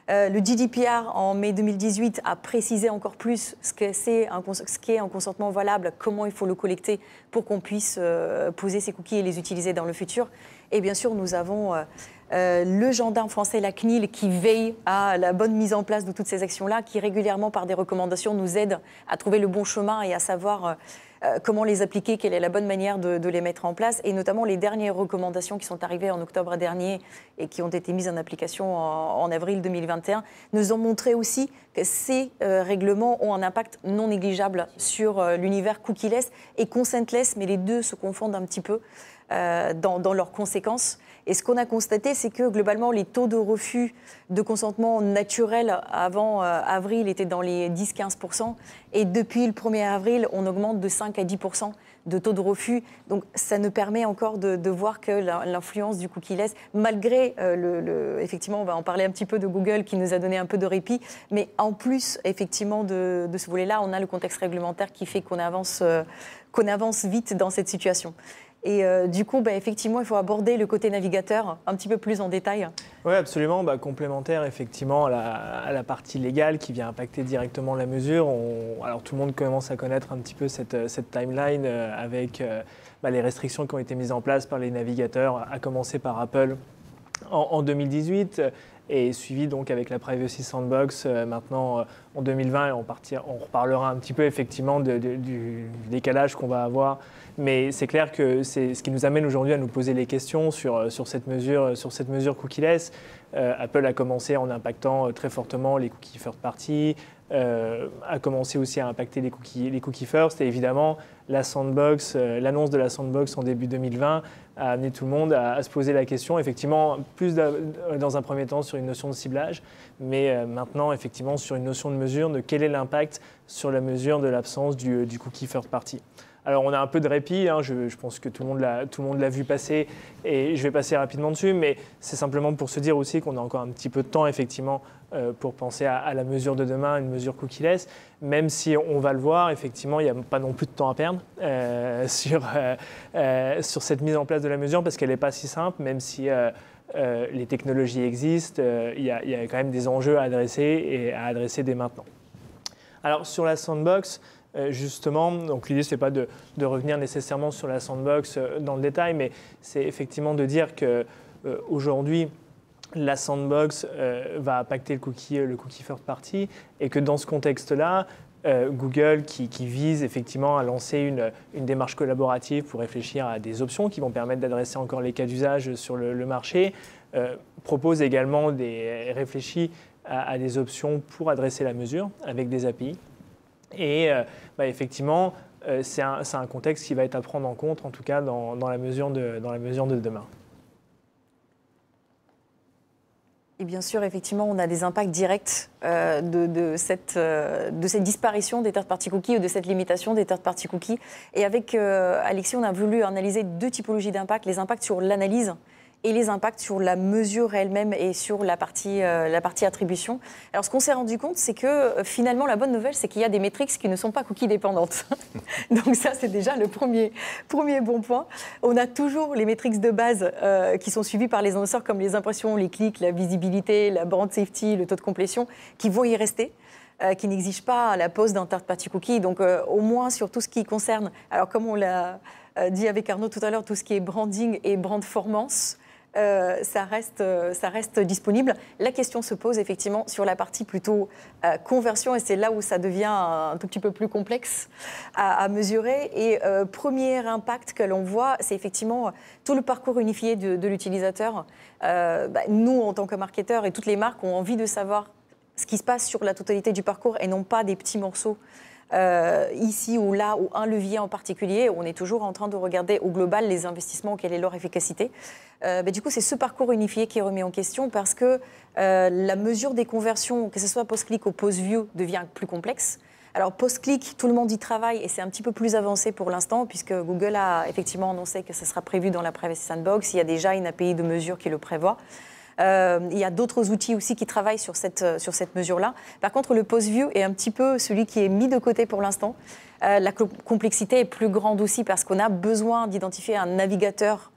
Le GDPR, en mai 2018, a précisé encore plus ce qu'est un consentement valable, comment il faut le collecter pour qu'on puisse poser ces cookies et les utiliser dans le futur. Et bien sûr, nous avons le gendarme français, la CNIL, qui veille à la bonne mise en place de toutes ces actions-là, qui régulièrement, par des recommandations, nous aide à trouver le bon chemin et à savoir comment les appliquer, quelle est la bonne manière de les mettre en place. Et notamment les dernières recommandations qui sont arrivées en octobre dernier et qui ont été mises en application en avril 2021 nous ont montré aussi que ces règlements ont un impact non négligeable sur l'univers cookie-less et consent-less, mais les deux se confondent un petit peu. dans leurs conséquences. Et ce qu'on a constaté, c'est que globalement, les taux de refus de consentement naturel avant avril étaient dans les 10-15%. Et depuis le 1er avril, on augmente de 5 à 10% de taux de refus. Donc ça nous permet encore de voir que l'influence du cookie-less, malgré effectivement, on va en parler un petit peu de Google qui nous a donné un peu de répit, mais en plus, effectivement, de ce volet-là, on a le contexte réglementaire qui fait qu'on avance vite dans cette situation. Et du coup, effectivement, il faut aborder le côté navigateur un petit peu plus en détail. Oui, absolument. Complémentaire, effectivement, à la partie légale qui vient impacter directement la mesure. Alors, tout le monde commence à connaître un petit peu cette timeline avec les restrictions qui ont été mises en place par les navigateurs, à commencer par Apple en 2018. Et suivi donc avec la Privacy Sandbox maintenant en 2020. Et on reparlera un petit peu effectivement du décalage qu'on va avoir. Mais c'est clair que c'est ce qui nous amène aujourd'hui à nous poser les questions sur cette mesure cookie-less. Apple a commencé en impactant très fortement les cookies third party, a commencé aussi à impacter les cookies first. Et évidemment, l'annonce de la sandbox en début 2020 a amené tout le monde à se poser la question, effectivement, plus dans un premier temps sur une notion de ciblage, mais maintenant, effectivement, sur une notion de mesure, de quel est l'impact sur la mesure de l'absence du cookie third party. Alors, on a un peu de répit, je pense que tout le monde l'a vu passer et je vais passer rapidement dessus, mais c'est simplement pour se dire aussi qu'on a encore un petit peu de temps, effectivement, pour penser à la mesure de demain, une mesure cookie-less, même si on va le voir, effectivement, il n'y a pas non plus de temps à perdre sur cette mise en place de la mesure parce qu'elle n'est pas si simple, même si les technologies existent, il y a quand même des enjeux à adresser dès maintenant. Alors, sur la sandbox, justement, donc l'idée c'est pas de revenir nécessairement sur la sandbox dans le détail, mais c'est effectivement de dire que aujourd'hui la sandbox va impacter le cookie third party et que dans ce contexte-là, Google qui vise effectivement à lancer une démarche collaborative pour réfléchir à des options qui vont permettre d'adresser encore les cas d'usage sur le marché, propose également réfléchit à des options pour adresser la mesure avec des API. Et effectivement, c'est un contexte qui va être à prendre en compte, en tout cas dans la mesure de demain. Et bien sûr, effectivement, on a des impacts directs de cette disparition des third-party cookies ou de cette limitation des third-party cookies. Et avec Alexis, on a voulu analyser deux typologies d'impacts, les impacts sur l'analyse et les impacts sur la mesure elle-même et sur la partie attribution. Alors, ce qu'on s'est rendu compte, c'est que finalement, la bonne nouvelle, c'est qu'il y a des métriques qui ne sont pas cookies dépendantes. Donc ça, c'est déjà le premier bon point. On a toujours les métriques de base qui sont suivies par les annonceurs, comme les impressions, les clics, la visibilité, la brand safety, le taux de complétion, qui vont y rester. Qui n'exigent pas la pose d'un third-party cookie. Donc, au moins sur tout ce qui concerne, alors comme on l'a dit avec Arnaud tout à l'heure, tout ce qui est branding et brandformance, ça reste disponible. La question se pose effectivement sur la partie plutôt conversion et c'est là où ça devient un tout petit peu plus complexe à mesurer. Et premier impact que l'on voit, c'est effectivement tout le parcours unifié de l'utilisateur. Nous, en tant que marketeurs et toutes les marques ont envie de savoir ce qui se passe sur la totalité du parcours et non pas des petits morceaux. Ici ou là, ou un levier en particulier, on est toujours en train de regarder au global les investissements, quelle est leur efficacité. Du coup, c'est ce parcours unifié qui est remis en question parce que la mesure des conversions, que ce soit post-click ou post-view, devient plus complexe. Alors, post-click, tout le monde y travaille et c'est un petit peu plus avancé pour l'instant puisque Google a effectivement annoncé que ce sera prévu dans la Privacy Sandbox. Il y a déjà une API de mesure qui le prévoit. Il y a d'autres outils aussi qui travaillent sur cette mesure-là. Par contre, le post-view est un petit peu celui qui est mis de côté pour l'instant. La complexité est plus grande aussi parce qu'on a besoin d'identifier un navigateur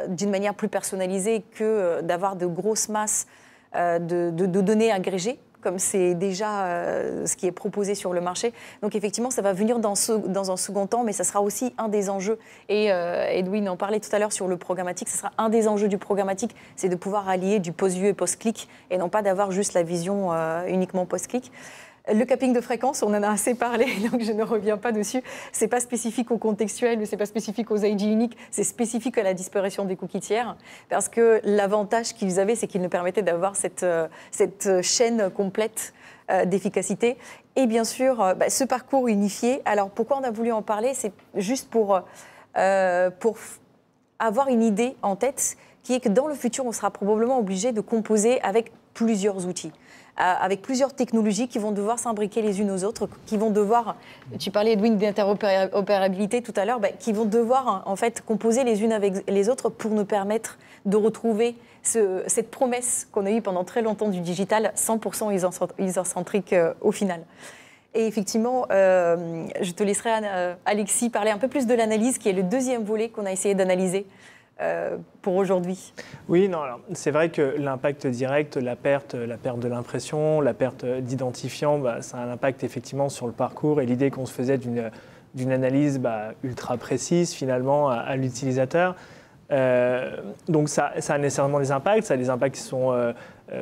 d'une manière plus personnalisée que d'avoir de grosses masses de données agrégées, comme c'est déjà ce qui est proposé sur le marché. Donc effectivement, ça va venir dans un second temps, mais ça sera aussi un des enjeux. Et Edwin en parlait tout à l'heure sur le programmatique, ce sera un des enjeux du programmatique, c'est de pouvoir allier du post-view et post-click, et non pas d'avoir juste la vision uniquement post-click. Le capping de fréquence, on en a assez parlé, donc je ne reviens pas dessus. C'est pas spécifique au contextuel, c'est pas spécifique aux ID uniques, c'est spécifique à la disparition des cookies tiers, parce que l'avantage qu'ils avaient, c'est qu'ils nous permettaient d'avoir cette chaîne complète d'efficacité. Et bien sûr, ce parcours unifié. Alors pourquoi on a voulu en parler? C'est juste pour avoir une idée en tête qui est que dans le futur, on sera probablement obligé de composer avec plusieurs outils, avec plusieurs technologies qui vont devoir s'imbriquer les unes aux autres, qui vont devoir, tu parlais Edwin d'interopérabilité tout à l'heure, qui vont devoir en fait composer les unes avec les autres pour nous permettre de retrouver cette promesse qu'on a eue pendant très longtemps du digital 100% user-centrique au final. Et effectivement, je te laisserai, Alexis, parler un peu plus de l'analyse, qui est le deuxième volet qu'on a essayé d'analyser pour aujourd'hui. Oui, non, alors c'est vrai que l'impact direct, la perte de l'impression, la perte d'identifiant, ça a un impact effectivement sur le parcours et l'idée qu'on se faisait d'une analyse ultra précise finalement à l'utilisateur. Donc ça a nécessairement des impacts, ça a des impacts qui sont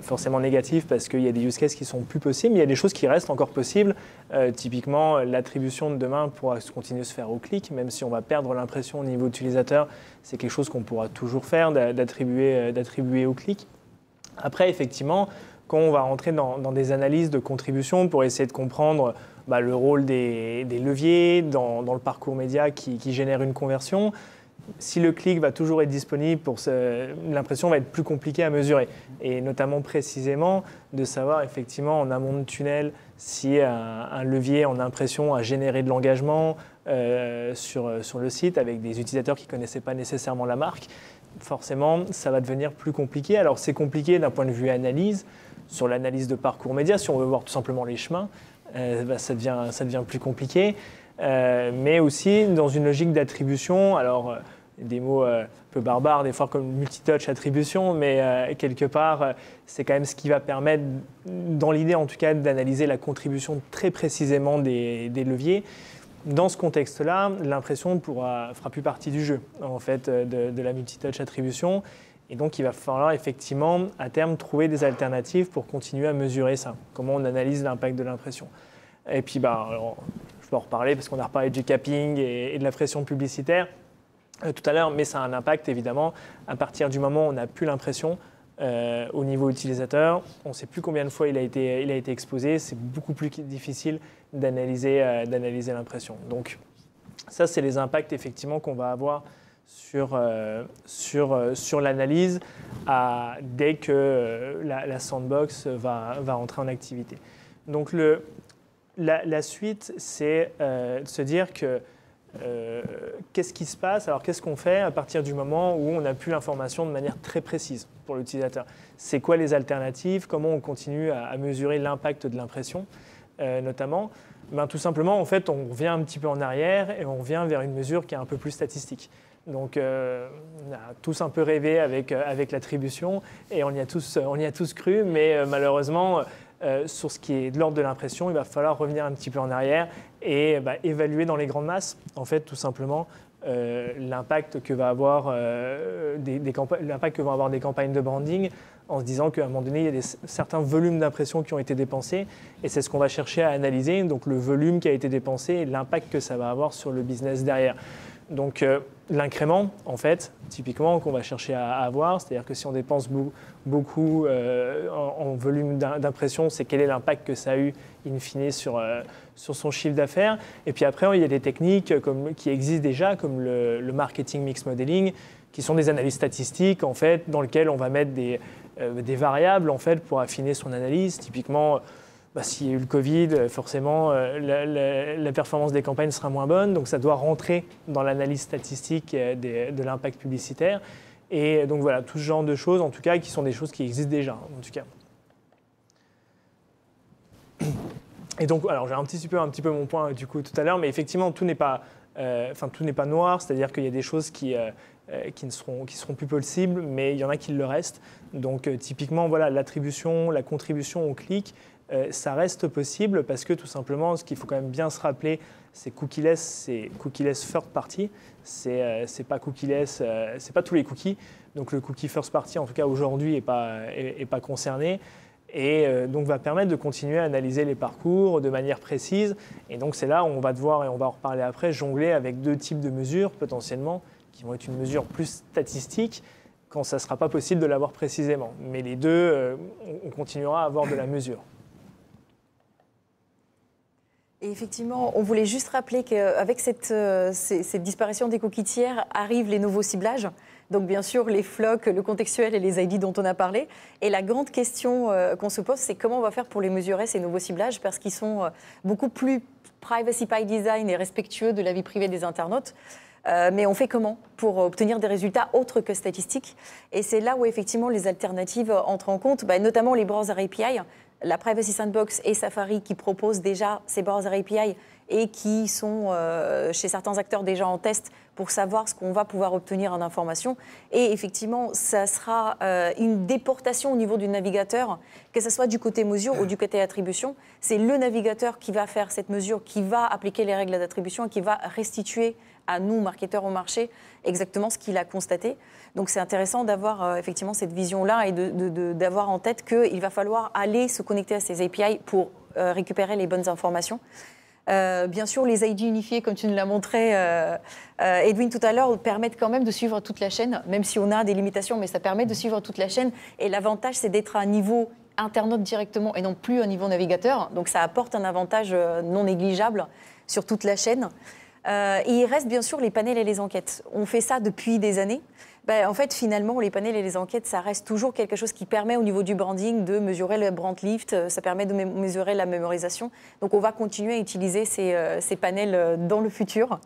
forcément négatifs parce qu'il y a des use cases qui sont plus possibles, mais il y a des choses qui restent encore possibles. Typiquement, l'attribution de demain pourra continuer de se faire au clic, même si on va perdre l'impression au niveau utilisateur, c'est quelque chose qu'on pourra toujours faire, d'attribuer au clic. Après, effectivement, quand on va rentrer dans des analyses de contribution pour essayer de comprendre le rôle des leviers dans le parcours média qui génère une conversion, si le clic va toujours être disponible, l'impression va être plus compliquée à mesurer. Et notamment précisément de savoir effectivement en amont de tunnel si un levier en impression a généré de l'engagement sur le site avec des utilisateurs qui ne connaissaient pas nécessairement la marque. Forcément, ça va devenir plus compliqué. Alors c'est compliqué d'un point de vue analyse, sur l'analyse de parcours média, si on veut voir tout simplement les chemins, ça devient plus compliqué. Mais aussi dans une logique d'attribution, alors des mots un peu barbares des fois comme multitouch attribution, mais quelque part c'est quand même ce qui va permettre, dans l'idée en tout cas, d'analyser la contribution très précisément des leviers. Dans ce contexte-là, l'impression fera plus partie du jeu en fait de la multitouch attribution, et donc il va falloir effectivement à terme trouver des alternatives pour continuer à mesurer ça, comment on analyse l'impact de l'impression. Et puis alors, je peux en reparler parce qu'on a reparlé du capping et de la pression publicitaire tout à l'heure, mais ça a un impact évidemment à partir du moment où on n'a plus l'impression au niveau utilisateur. On ne sait plus combien de fois il a été exposé, c'est beaucoup plus difficile d'analyser l'impression. Donc ça, c'est les impacts effectivement qu'on va avoir sur l'analyse dès que la sandbox va entrer en activité. Donc la suite, c'est de se dire que qu'est-ce qui se passe? Alors qu'est-ce qu'on fait à partir du moment où on n'a plus l'information de manière très précise pour l'utilisateur? C'est quoi les alternatives? Comment on continue à mesurer l'impact de l'impression notamment? Tout simplement, en fait, on revient un petit peu en arrière et on revient vers une mesure qui est un peu plus statistique. Donc, on a tous un peu rêvé avec l'attribution et on y a tous cru, mais malheureusement, sur ce qui est de l'ordre de l'impression, il va falloir revenir un petit peu en arrière et évaluer dans les grandes masses, en fait, tout simplement, l'impact que vont avoir des campagnes de branding, en se disant qu'à un moment donné, il y a certains volumes d'impressions qui ont été dépensés, et c'est ce qu'on va chercher à analyser, donc le volume qui a été dépensé et l'impact que ça va avoir sur le business derrière. Donc l'incrément, en fait, typiquement, qu'on va chercher à avoir, c'est-à-dire que si on dépense beaucoup en volume d'impression, c'est quel est l'impact que ça a eu in fine sur son chiffre d'affaires. Et puis après, il y a des techniques qui existent déjà, comme le marketing mix modeling, qui sont des analyses statistiques, en fait, dans lesquelles on va mettre des variables, en fait, pour affiner son analyse. Typiquement, s'il y a eu le Covid, forcément, la performance des campagnes sera moins bonne. Donc, ça doit rentrer dans l'analyse statistique de l'impact publicitaire. Et donc, voilà, tout ce genre de choses, en tout cas, qui sont des choses qui existent déjà, en tout cas. Et donc, alors, j'ai anticipé un petit peu mon point, du coup, tout à l'heure. Mais effectivement, tout n'est pas noir. C'est-à-dire qu'il y a des choses qui seront plus possibles, mais il y en a qui le restent. Donc, typiquement, voilà, l'attribution, la contribution au clic, ça reste possible parce que tout simplement, ce qu'il faut quand même bien se rappeler, c'est cookieless first party. C'est pas cookieless, c'est pas tous les cookies. Donc le cookie first party, en tout cas aujourd'hui, est pas concerné. Et donc va permettre de continuer à analyser les parcours de manière précise. Et donc c'est là où on va devoir, et on va en reparler après, jongler avec deux types de mesures potentiellement, qui vont être une mesure plus statistique, quand ça ne sera pas possible de l'avoir précisément. Mais les deux, on continuera à avoir de la mesure. Et effectivement, on voulait juste rappeler qu'avec cette disparition des coquitières arrivent les nouveaux ciblages. Donc bien sûr, les flocs, le contextuel et les ID dont on a parlé. Et la grande question qu'on se pose, c'est comment on va faire pour les mesurer, ces nouveaux ciblages, parce qu'ils sont beaucoup plus privacy by design et respectueux de la vie privée des internautes. Mais on fait comment pour obtenir des résultats autres que statistiques? Et c'est là où effectivement les alternatives entrent en compte, notamment les browsers API. La Privacy Sandbox et Safari qui proposent déjà ces browsers API et qui sont chez certains acteurs déjà en test pour savoir ce qu'on va pouvoir obtenir en information. Et effectivement, ça sera une déportation au niveau du navigateur, que ce soit du côté mesure ou du côté attribution. C'est le navigateur qui va faire cette mesure, qui va appliquer les règles d'attribution et qui va restituer à nous, marketeurs au marché, exactement ce qu'il a constaté. Donc c'est intéressant d'avoir effectivement cette vision-là et d'avoir en tête qu'il va falloir aller se connecter à ces API pour récupérer les bonnes informations. Bien sûr, les ID unifiés, comme tu nous l'as montré, Edwin, tout à l'heure, permettent quand même de suivre toute la chaîne, même si on a des limitations, mais ça permet de suivre toute la chaîne. Et l'avantage, c'est d'être à un niveau internaute directement et non plus à un niveau navigateur. Donc ça apporte un avantage non négligeable sur toute la chaîne. Et il reste bien sûr les panels et les enquêtes. On fait ça depuis des années. En fait, finalement, les panels et les enquêtes, ça reste toujours quelque chose qui permet au niveau du branding de mesurer le brand lift, ça permet de mesurer la mémorisation. Donc on va continuer à utiliser ces panels dans le futur.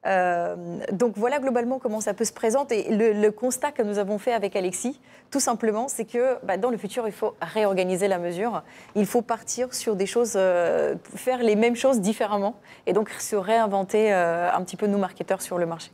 Donc voilà globalement comment ça peut se présenter. Le constat que nous avons fait avec Alexis, tout simplement, c'est que dans le futur, il faut réorganiser la mesure. Il faut partir sur des choses, faire les mêmes choses différemment et donc se réinventer un petit peu nous marketeurs sur le marché.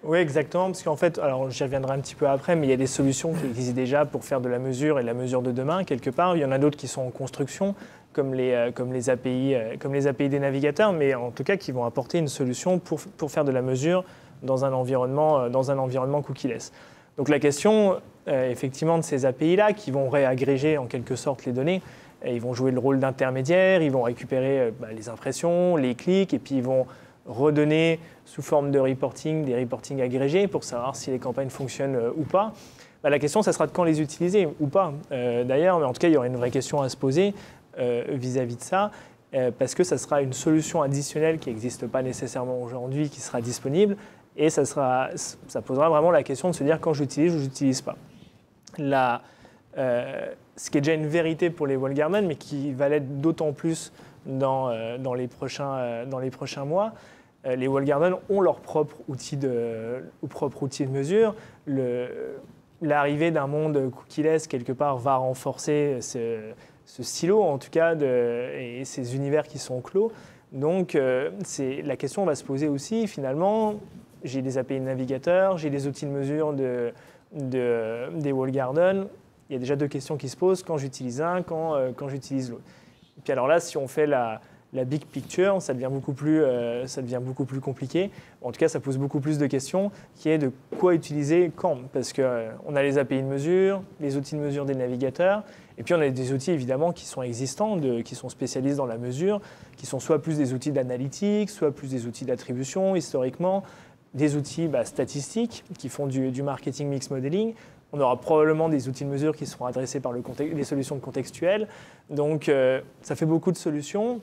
Oui, exactement, parce qu'en fait, alors j'y reviendrai un petit peu après, mais il y a des solutions qui existent déjà pour faire de la mesure et de la mesure de demain, quelque part. Il y en a d'autres qui sont en construction, comme les API des navigateurs, mais en tout cas qui vont apporter une solution pour faire de la mesure dans un environnement cookieless. Donc la question, effectivement, de ces API-là, qui vont réagréger en quelque sorte les données, ils vont jouer le rôle d'intermédiaire, ils vont récupérer les impressions, les clics, et puis ils vont redonner sous forme de reporting, des reportings agrégés pour savoir si les campagnes fonctionnent ou pas. La question, ça sera de quand les utiliser ou pas, d'ailleurs, mais en tout cas, il y aura une vraie question à se poser vis-à-vis de ça, parce que ça sera une solution additionnelle qui n'existe pas nécessairement aujourd'hui, qui sera disponible, et ça posera vraiment la question de se dire quand j'utilise ou je n'utilise pas. Ce qui est déjà une vérité pour les walled garden, mais qui va l'être d'autant plus dans les prochains mois. Les walled garden ont leur propre outil de mesure. L'arrivée d'un monde cookieless, quelque part, va renforcer ce silo, en tout cas, et ces univers qui sont clos. Donc, la question va se poser aussi, finalement, j'ai des API de navigateur, j'ai des outils de mesure des walled garden. Il y a déjà deux questions qui se posent, quand j'utilise un, quand j'utilise l'autre. Et puis alors là, si on fait la big picture, ça devient beaucoup plus compliqué. En tout cas, ça pose beaucoup plus de questions, qui est de quoi utiliser quand. Parce qu'on a les API de mesure, les outils de mesure des navigateurs, et puis on a des outils évidemment qui sont existants, qui sont spécialisés dans la mesure, qui sont soit plus des outils d'analytique, soit plus des outils d'attribution historiquement, des outils statistiques qui font du marketing mix modeling. On aura probablement des outils de mesure qui seront adressés par les solutions contextuelles. Donc, ça fait beaucoup de solutions.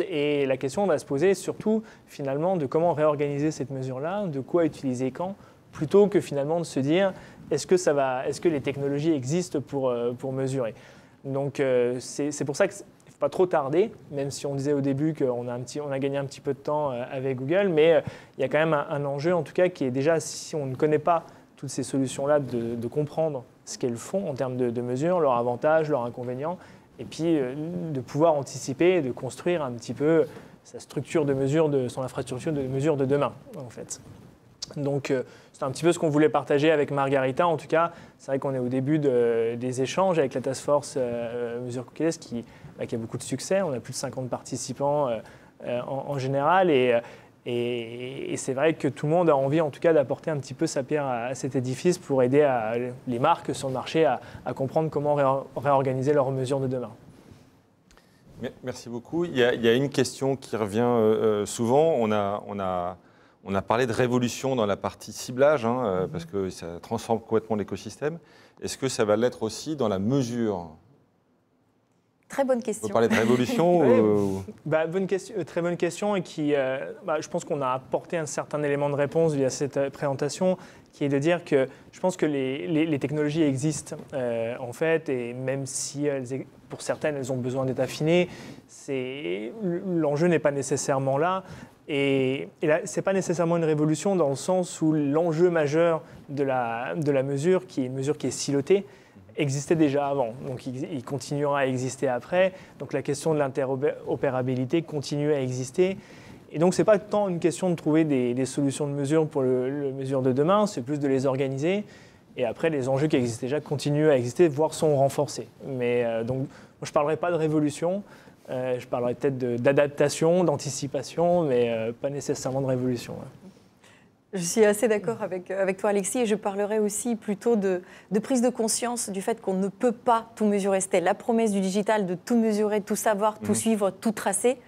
Et la question va se poser surtout, finalement, de comment réorganiser cette mesure-là, de quoi utiliser quand, plutôt que finalement de se dire est-ce que les technologies existent pour mesurer. Donc, c'est pour ça qu'il ne faut pas trop tarder, même si on disait au début qu'on a gagné un petit peu de temps avec Google, mais il y a quand même un enjeu, en tout cas, qui est déjà, si on ne connaît pas toutes ces solutions-là, de comprendre ce qu'elles font en termes de mesures, leurs avantages, leurs inconvénients, et puis de pouvoir anticiper, de construire un petit peu sa structure de mesure, son infrastructure de mesure de demain, en fait. Donc, c'est un petit peu ce qu'on voulait partager avec Margarita. En tout cas, c'est vrai qu'on est au début des échanges avec la Task Force Mesure Cookieless qui a beaucoup de succès. On a plus de 50 participants en général, et c'est vrai que tout le monde a envie, en tout cas, d'apporter un petit peu sa pierre à cet édifice pour aider les marques sur le marché à comprendre comment réorganiser leurs mesures de demain. Merci beaucoup. Il y a une question qui revient souvent. On a parlé de révolution dans la partie ciblage, parce que ça transforme complètement l'écosystème. Est-ce que ça va l'être aussi dans la mesure ? Très bonne On question. peut parler de révolution Ouais. ou... Bonne question, très bonne question et qui, je pense qu'on a apporté un certain élément de réponse via cette présentation, qui est de dire que je pense que les technologies existent en fait, et même si pour certaines elles ont besoin d'être affinées, l'enjeu n'est pas nécessairement là. Et là, ce n'est pas nécessairement une révolution dans le sens où l'enjeu majeur de la mesure, qui est une mesure qui est silotée, existait déjà avant. Donc il continuera à exister après. Donc la question de l'interopérabilité continue à exister. Et donc ce n'est pas tant une question de trouver des solutions de mesure pour le mesure de demain, c'est plus de les organiser. Et après, les enjeux qui existent déjà continuent à exister, voire sont renforcés. Mais donc, moi, je ne parlerai pas de révolution. Je parlerai peut-être d'adaptation, d'anticipation, mais pas nécessairement de révolution. Je suis assez d'accord avec toi, Alexis, et je parlerai aussi plutôt de prise de conscience du fait qu'on ne peut pas tout mesurer. C'était la promesse du digital de tout mesurer, tout savoir, tout suivre, tout tracer.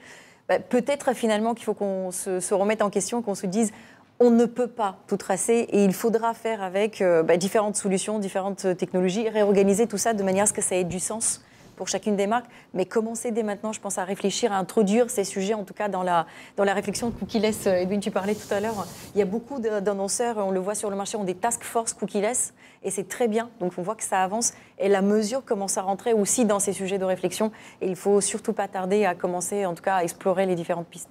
Peut-être finalement qu'il faut qu'on se remette en question, qu'on se dise on ne peut pas tout tracer et il faudra faire avec différentes solutions, différentes technologies, réorganiser tout ça de manière à ce que ça ait du sens pour chacune des marques, mais commencer dès maintenant, je pense, à réfléchir, à introduire ces sujets, en tout cas dans la réflexion de cookieless. Edwin, tu parlais tout à l'heure, il y a beaucoup d'annonceurs, on le voit sur le marché, ont des task force cookieless, et c'est très bien, donc on voit que ça avance, et la mesure commence à rentrer aussi dans ces sujets de réflexion, et il ne faut surtout pas tarder à commencer, en tout cas, à explorer les différentes pistes.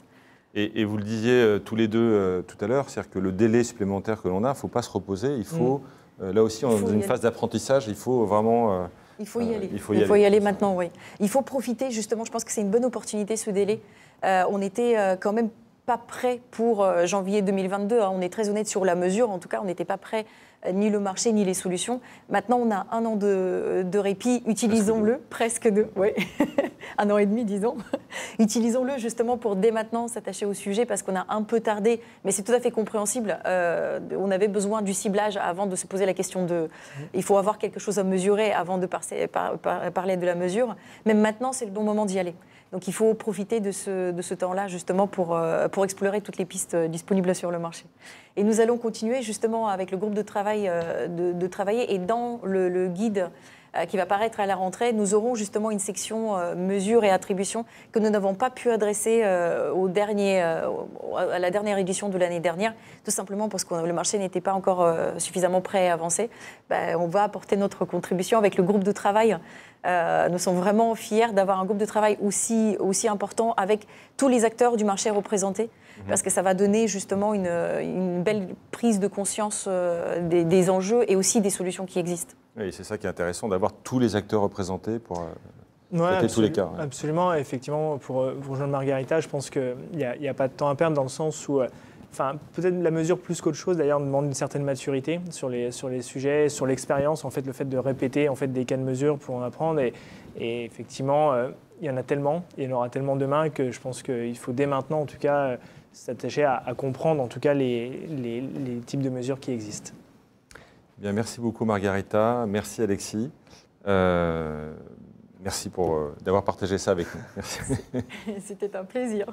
Et vous le disiez tous les deux tout à l'heure, c'est-à-dire que le délai supplémentaire que l'on a, il ne faut pas se reposer, il faut, là aussi, dans une phase d'apprentissage, il faut vraiment... Il faut y aller. Il faut y aller maintenant, oui. Il faut profiter, justement, je pense que c'est une bonne opportunité, ce délai. On n'était quand même pas prêt pour janvier 2022. Hein. On est très honnête sur la mesure. En tout cas, on n'était pas prêt, ni le marché, ni les solutions. Maintenant, on a 1 an de répit. Utilisons-le. Presque deux. Oui. 1 an et demi, disons. Utilisons-le justement pour dès maintenant s'attacher au sujet parce qu'on a un peu tardé, mais c'est tout à fait compréhensible. On avait besoin du ciblage avant de se poser la question de... Il faut avoir quelque chose à mesurer avant de parler de la mesure. Même maintenant, c'est le bon moment d'y aller. Donc il faut profiter de ce temps-là justement pour explorer toutes les pistes disponibles sur le marché. Et nous allons continuer justement avec le groupe de travail de travailler. Et dans le guide qui va paraître à la rentrée, nous aurons justement une section mesures et attributions que nous n'avons pas pu adresser à la dernière édition de l'année dernière, tout simplement parce que le marché n'était pas encore suffisamment prêt à avancer. On va apporter notre contribution avec le groupe de travail. Nous sommes vraiment fiers d'avoir un groupe de travail aussi important avec tous les acteurs du marché représentés, parce que ça va donner justement une belle prise de conscience des enjeux et aussi des solutions qui existent. Oui, c'est ça qui est intéressant, d'avoir tous les acteurs représentés pour traiter tous les cas. Ouais. Absolument, effectivement, pour rejoindre Margarita, je pense qu'il n'y a pas de temps à perdre dans le sens où, peut-être la mesure plus qu'autre chose, d'ailleurs, demande une certaine maturité sur les sujets, sur l'expérience, en fait, le fait de répéter en fait, des cas de mesure pour en apprendre. Et effectivement, il y en a tellement, il y en aura tellement demain que je pense qu'il faut dès maintenant, en tout cas, s'attacher à comprendre, en tout cas, les types de mesures qui existent. Bien, merci beaucoup Margarita, merci Alexis, merci d'avoir partagé ça avec nous. Merci. C'était un plaisir.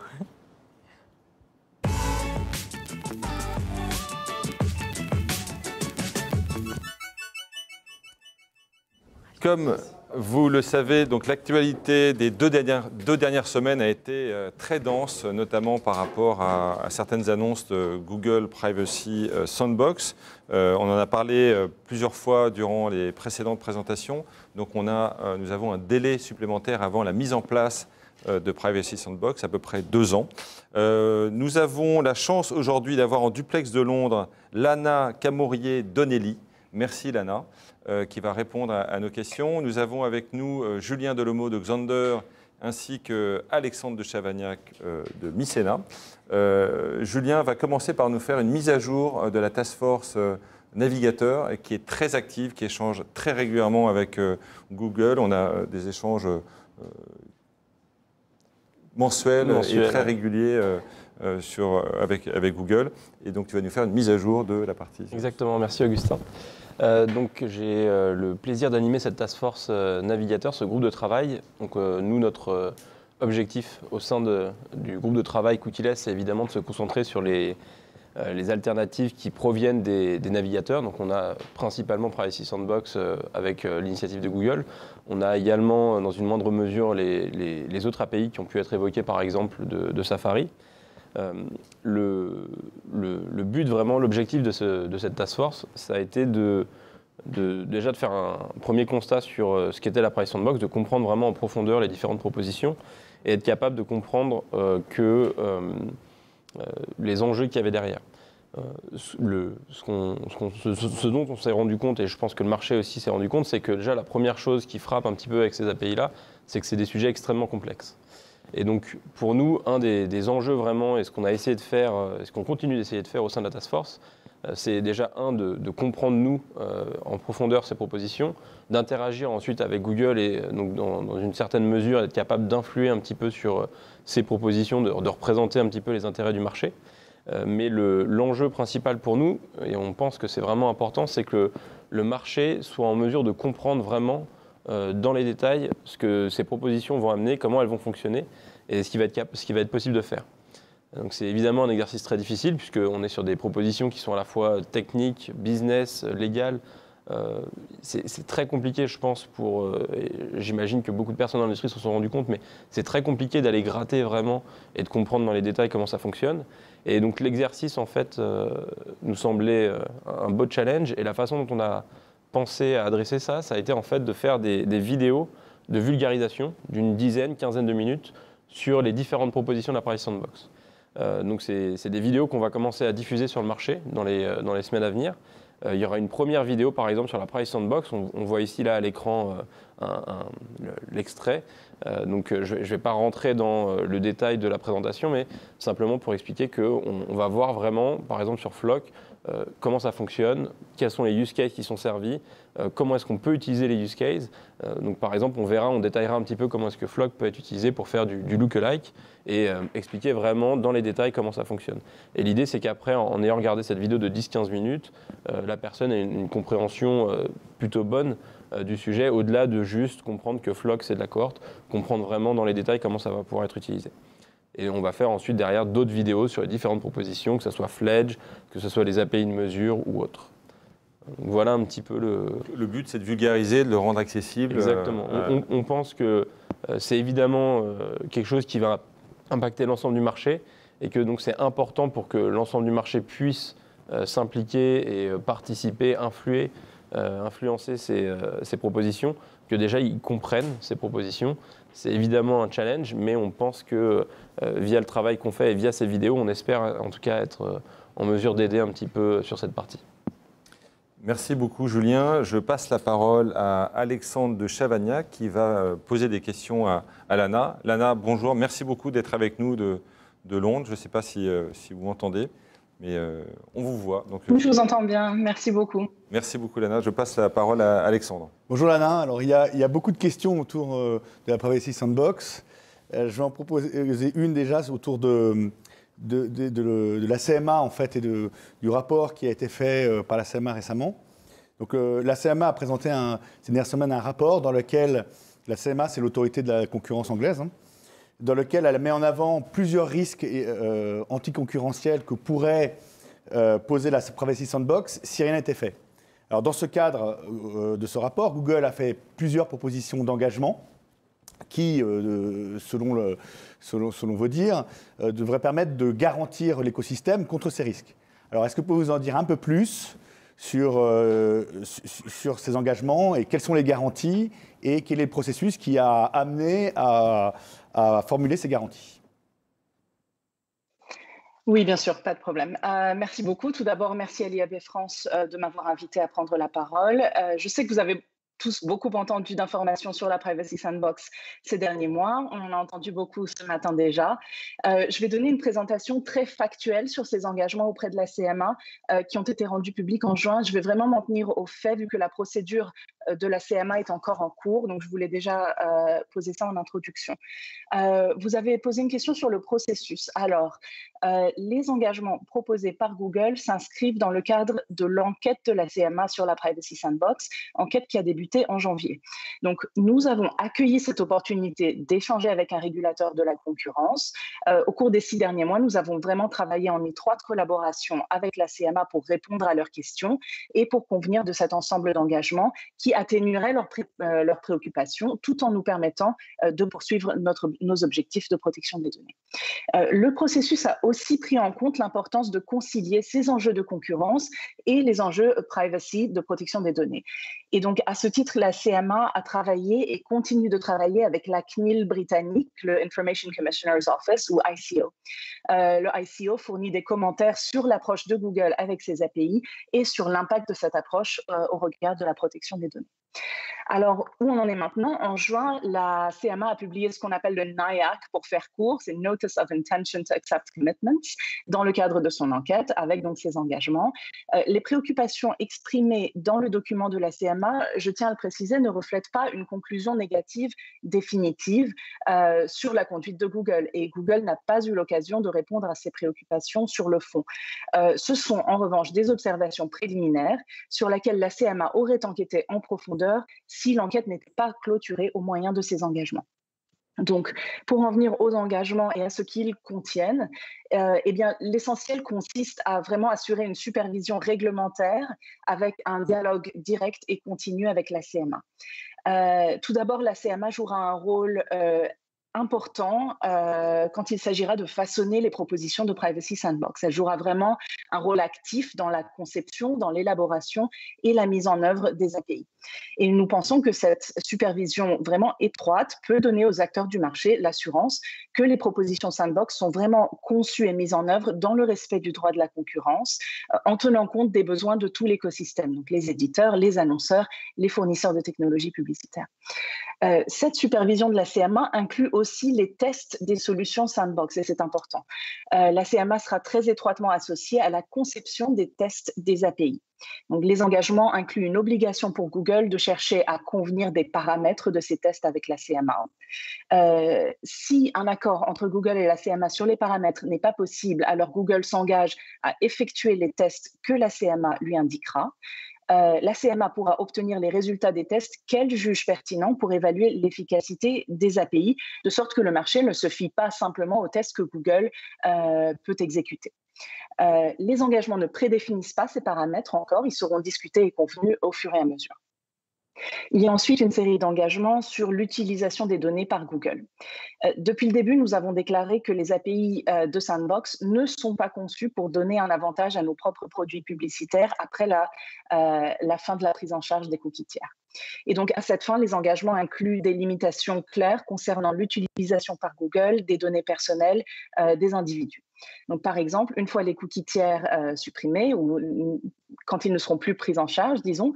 Comme vous le savez, donc l'actualité des deux dernières semaines a été très dense, notamment par rapport à certaines annonces de Google Privacy Sandbox. On en a parlé plusieurs fois durant les précédentes présentations. Donc nous avons un délai supplémentaire avant la mise en place de Privacy Sandbox, à peu près 2 ans. Nous avons la chance aujourd'hui d'avoir en duplex de Londres Lana Camorier-Donnelly. Merci Lana, qui va répondre à nos questions. Nous avons avec nous Julien Delomeau de Xandr ainsi que Alexandre de Chavagnac de Mycena. Julien va commencer par nous faire une mise à jour de la Task Force Navigateur qui est très active, qui échange très régulièrement avec Google. On a des échanges mensuels et très réguliers avec Google. Et donc tu vas nous faire une mise à jour de la partie. Exactement, merci Augustin. Donc j'ai le plaisir d'animer cette Task Force Navigateur, ce groupe de travail. Donc nous, notre objectif au sein du groupe de travail Cookieless, c'est évidemment de se concentrer sur les les alternatives qui proviennent des navigateurs. Donc on a principalement Privacy Sandbox avec l'initiative de Google. On a également, dans une moindre mesure, les autres API qui ont pu être évoqués, par exemple, de Safari. Le but, vraiment, l'objectif de cette task force, ça a été déjà de faire un premier constat sur ce qu'était la Privacy Sandbox, de comprendre vraiment en profondeur les différentes propositions et être capable de comprendre les enjeux qu'il y avait derrière. Ce dont on s'est rendu compte, et je pense que le marché aussi s'est rendu compte, c'est que déjà la première chose qui frappe un petit peu avec ces API-là, c'est que c'est des sujets extrêmement complexes. Et donc pour nous, un des enjeux vraiment, et ce qu'on a essayé de faire, et ce qu'on continue d'essayer de faire au sein de la Task Force, c'est déjà de comprendre nous en profondeur ces propositions, d'interagir ensuite avec Google et donc dans une certaine mesure être capable d'influer un petit peu sur ces propositions, de représenter un petit peu les intérêts du marché. Mais l'enjeu principal pour nous, et on pense que c'est vraiment important, c'est que le marché soit en mesure de comprendre vraiment dans les détails ce que ces propositions vont amener, comment elles vont fonctionner et ce qui va être possible de faire. Donc c'est évidemment un exercice très difficile puisqu'on est sur des propositions qui sont à la fois techniques, business, légales. C'est très compliqué, je pense, j'imagine que beaucoup de personnes dans l'industrie se sont rendues compte, mais c'est très compliqué d'aller gratter vraiment et de comprendre dans les détails comment ça fonctionne. Et donc l'exercice, en fait, nous semblait un beau challenge. Et la façon dont on a pensé à adresser ça, ça a été en fait de faire des vidéos de vulgarisation d'une quinzaine de minutes sur les différentes propositions de la Privacy Sandbox. Donc c'est des vidéos qu'on va commencer à diffuser sur le marché dans les semaines à venir. Il y aura une première vidéo, par exemple, sur la Privacy Sandbox. On voit ici, là, à l'écran, l'extrait. Donc, je ne vais pas rentrer dans le détail de la présentation, mais simplement pour expliquer qu'on va voir vraiment, par exemple, sur Flock, comment ça fonctionne, quels sont les use cases qui sont servis, comment est-ce qu'on peut utiliser les use cases. Donc, par exemple, on détaillera un petit peu comment est-ce que Flock peut être utilisé pour faire du lookalike et expliquer vraiment dans les détails comment ça fonctionne. Et l'idée, c'est qu'après, en ayant regardé cette vidéo de 10-15 minutes, la personne ait une compréhension plutôt bonne du sujet, au-delà de juste comprendre que Flock, c'est de la cohorte, comprendre vraiment dans les détails comment ça va pouvoir être utilisé. Et on va faire ensuite derrière d'autres vidéos sur les différentes propositions, que ce soit Fledge, que ce soit les API de mesure ou autres. Donc voilà un petit peu Le but, c'est de vulgariser, de le rendre accessible. Exactement. On pense que c'est évidemment quelque chose qui va impacter l'ensemble du marché et que donc c'est important pour que l'ensemble du marché puisse s'impliquer et participer, influencer ces propositions, que déjà ils comprennent ces propositions. C'est évidemment un challenge, mais on pense que via le travail qu'on fait et via ces vidéos, on espère en tout cas être en mesure d'aider un petit peu sur cette partie. Merci beaucoup Julien. Je passe la parole à Alexandre de Chavagnac qui va poser des questions à Lana. Lana, bonjour, merci beaucoup d'être avec nous de Londres. Je ne sais pas si vous m'entendez, mais on vous voit. Donc, je vous entends bien, merci beaucoup. Merci beaucoup Lana. Je passe la parole à Alexandre. Bonjour Lana, alors il y a beaucoup de questions autour de la Privacy Sandbox. Je vais en proposer une déjà autour de la CMA en fait, et du rapport qui a été fait par la CMA récemment. Donc, la CMA a présenté ces dernières semaines un rapport dans lequel la CMA, c'est l'autorité de la concurrence anglaise, dans lequel elle met en avant plusieurs risques anticoncurrentiels que pourrait poser la Privacy Sandbox si rien n'était fait. Alors, dans ce cadre de ce rapport, Google a fait plusieurs propositions d'engagement qui, selon vos dires, devraient permettre de garantir l'écosystème contre ces risques. Alors, est-ce que vous pouvez vous en dire un peu plus sur ces engagements et quelles sont les garanties et quel est le processus qui a amené à formuler ces garanties ? Oui, bien sûr, pas de problème. Merci beaucoup. Tout d'abord, merci à l'IAB France de m'avoir invité à prendre la parole. Je sais que vous avez tous beaucoup entendu d'informations sur la Privacy Sandbox ces derniers mois. On en a entendu beaucoup ce matin déjà. Je vais donner une présentation très factuelle sur ces engagements auprès de la CMA qui ont été rendus publics en juin. Je vais vraiment m'en tenir aux faits vu que la procédure de la CMA est encore en cours, donc je voulais déjà poser ça en introduction. Vous avez posé une question sur le processus. Alors, les engagements proposés par Google s'inscrivent dans le cadre de l'enquête de la CMA sur la Privacy Sandbox, enquête qui a débuté en janvier. Donc, nous avons accueilli cette opportunité d'échanger avec un régulateur de la concurrence. Au cours des 6 derniers mois, nous avons vraiment travaillé en étroite collaboration avec la CMA pour répondre à leurs questions et pour convenir de cet ensemble d'engagements qui atténuerait leurs préoccupations tout en nous permettant de poursuivre nos objectifs de protection des données. Le processus a aussi pris en compte l'importance de concilier ces enjeux de concurrence et les enjeux privacy de protection des données. Et donc, à ce titre, la CMA a travaillé et continue de travailler avec la CNIL britannique, le Information Commissioner's Office, ou ICO. Le ICO fournit des commentaires sur l'approche de Google avec ses API et sur l'impact de cette approche au regard de la protection des données. Alors, où on en est maintenant? En juin, la CMA a publié ce qu'on appelle le NIAC, pour faire court, c'est Notice of Intention to Accept Commitments, dans le cadre de son enquête, avec donc ses engagements. Les préoccupations exprimées dans le document de la CMA, je tiens à le préciser, ne reflètent pas une conclusion négative définitive sur la conduite de Google. Et Google n'a pas eu l'occasion de répondre à ces préoccupations sur le fond. Ce sont en revanche des observations préliminaires sur lesquelles la CMA aurait enquêté en profondeur si l'enquête n'était pas clôturée au moyen de ces engagements. Donc, pour en venir aux engagements et à ce qu'ils contiennent, eh bien, l'essentiel consiste à vraiment assurer une supervision réglementaire avec un dialogue direct et continu avec la CMA. Tout d'abord, la CMA jouera un rôle important quand il s'agira de façonner les propositions de Privacy Sandbox. Elle jouera vraiment un rôle actif dans la conception, dans l'élaboration et la mise en œuvre des API. Et nous pensons que cette supervision vraiment étroite peut donner aux acteurs du marché l'assurance que les propositions Sandbox sont vraiment conçues et mises en œuvre dans le respect du droit de la concurrence, en tenant compte des besoins de tout l'écosystème, donc les éditeurs, les annonceurs, les fournisseurs de technologies publicitaires. Cette supervision de la CMA inclut aussi les tests des solutions Sandbox, et c'est important. La CMA sera très étroitement associée à la conception des tests des API. Donc, les engagements incluent une obligation pour Google de chercher à convenir des paramètres de ces tests avec la CMA. Si un accord entre Google et la CMA sur les paramètres n'est pas possible, alors Google s'engage à effectuer les tests que la CMA lui indiquera. La CMA pourra obtenir les résultats des tests qu'elle juge pertinents pour évaluer l'efficacité des API, de sorte que le marché ne se fie pas simplement aux tests que Google peut exécuter. Les engagements ne prédéfinissent pas ces paramètres encore, ils seront discutés et convenus au fur et à mesure. Il y a ensuite une série d'engagements sur l'utilisation des données par Google. Depuis le début, nous avons déclaré que les API de Sandbox ne sont pas conçues pour donner un avantage à nos propres produits publicitaires après la fin de la prise en charge des cookies tiers. Et donc, à cette fin, les engagements incluent des limitations claires concernant l'utilisation par Google des données personnelles des individus. Donc, par exemple, une fois les cookies tiers supprimés ou quand ils ne seront plus pris en charge, disons,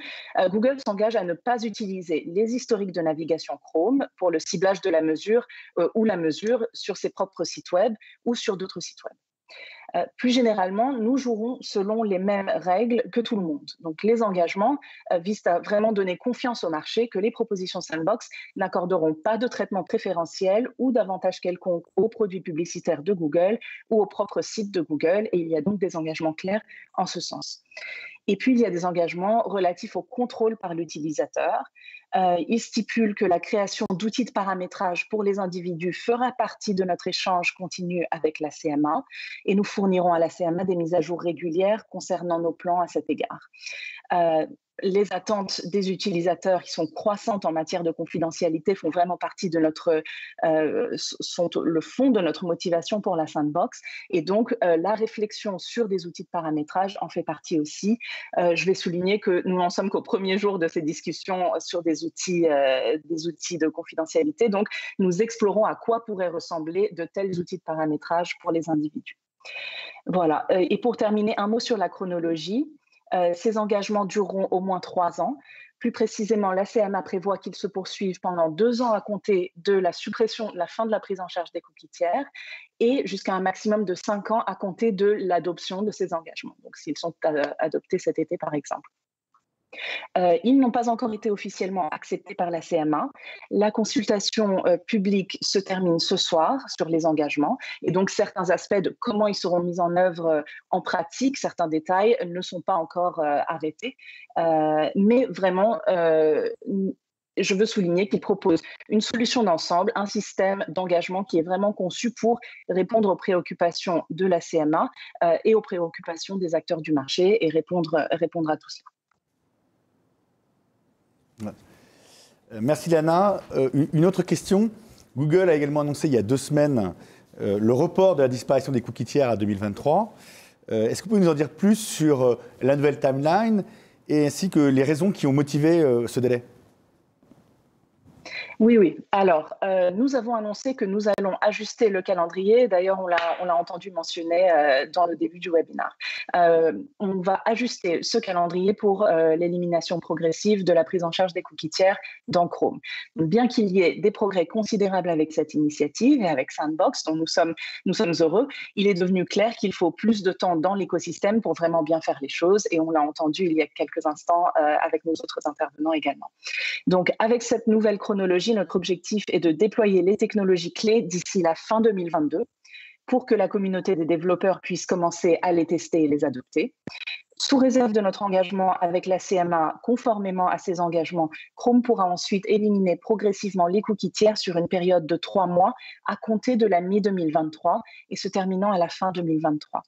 Google s'engage à ne pas utiliser les historiques de navigation Chrome pour le ciblage de la mesure ou la mesure sur ses propres sites web ou sur d'autres sites web. Plus généralement, nous jouerons selon les mêmes règles que tout le monde. Donc, les engagements visent à vraiment donner confiance au marché que les propositions Sandbox n'accorderont pas de traitement préférentiel ou d'avantage quelconque aux produits publicitaires de Google ou au propre site de Google. Et il y a donc des engagements clairs en ce sens. Et puis, il y a des engagements relatifs au contrôle par l'utilisateur. Il stipule que la création d'outils de paramétrage pour les individus fera partie de notre échange continu avec la CMA et nous fournirons à la CMA des mises à jour régulières concernant nos plans à cet égard. Les attentes des utilisateurs qui sont croissantes en matière de confidentialité font vraiment partie de sont le fond de notre motivation pour la Sandbox. Et donc, la réflexion sur des outils de paramétrage en fait partie aussi. Je vais souligner que nous n'en sommes qu'au premier jour de ces discussions sur des outils de confidentialité. Donc, nous explorons à quoi pourraient ressembler de tels outils de paramétrage pour les individus. Voilà. Et pour terminer, un mot sur la chronologie. Ces engagements dureront au moins 3 ans. Plus précisément, la CMA prévoit qu'ils se poursuivent pendant 2 ans à compter de la suppression, la fin de la prise en charge des cookies tiers et jusqu'à un maximum de 5 ans à compter de l'adoption de ces engagements, donc s'ils sont adoptés cet été par exemple. Ils n'ont pas encore été officiellement acceptés par la CMA. La consultation publique se termine ce soir sur les engagements et donc certains aspects de comment ils seront mis en œuvre en pratique, certains détails ne sont pas encore arrêtés. Mais vraiment, je veux souligner qu'ils proposent une solution d'ensemble, un système d'engagement qui est vraiment conçu pour répondre aux préoccupations de la CMA et aux préoccupations des acteurs du marché et répondre à tout cela. Merci Lana. Une autre question. Google a également annoncé il y a 2 semaines le report de la disparition des cookies tiers à 2023. Est-ce que vous pouvez nous en dire plus sur la nouvelle timeline et ainsi que les raisons qui ont motivé ce délai ? Oui. Alors, nous avons annoncé que nous allons ajuster le calendrier. D'ailleurs, on l'a entendu mentionner dans le début du webinaire. On va ajuster ce calendrier pour l'élimination progressive de la prise en charge des cookies tiers dans Chrome. Donc, bien qu'il y ait des progrès considérables avec cette initiative et avec Sandbox, dont nous sommes heureux, il est devenu clair qu'il faut plus de temps dans l'écosystème pour vraiment bien faire les choses. Et on l'a entendu il y a quelques instants avec nos autres intervenants également. Donc, avec cette nouvelle chronologie, notre objectif est de déployer les technologies clés d'ici la fin 2022 pour que la communauté des développeurs puisse commencer à les tester et les adopter. Sous réserve de notre engagement avec la CMA, conformément à ces engagements, Chrome pourra ensuite éliminer progressivement les cookies tiers sur une période de 3 mois à compter de la mi-2023 et se terminant à la fin 2023.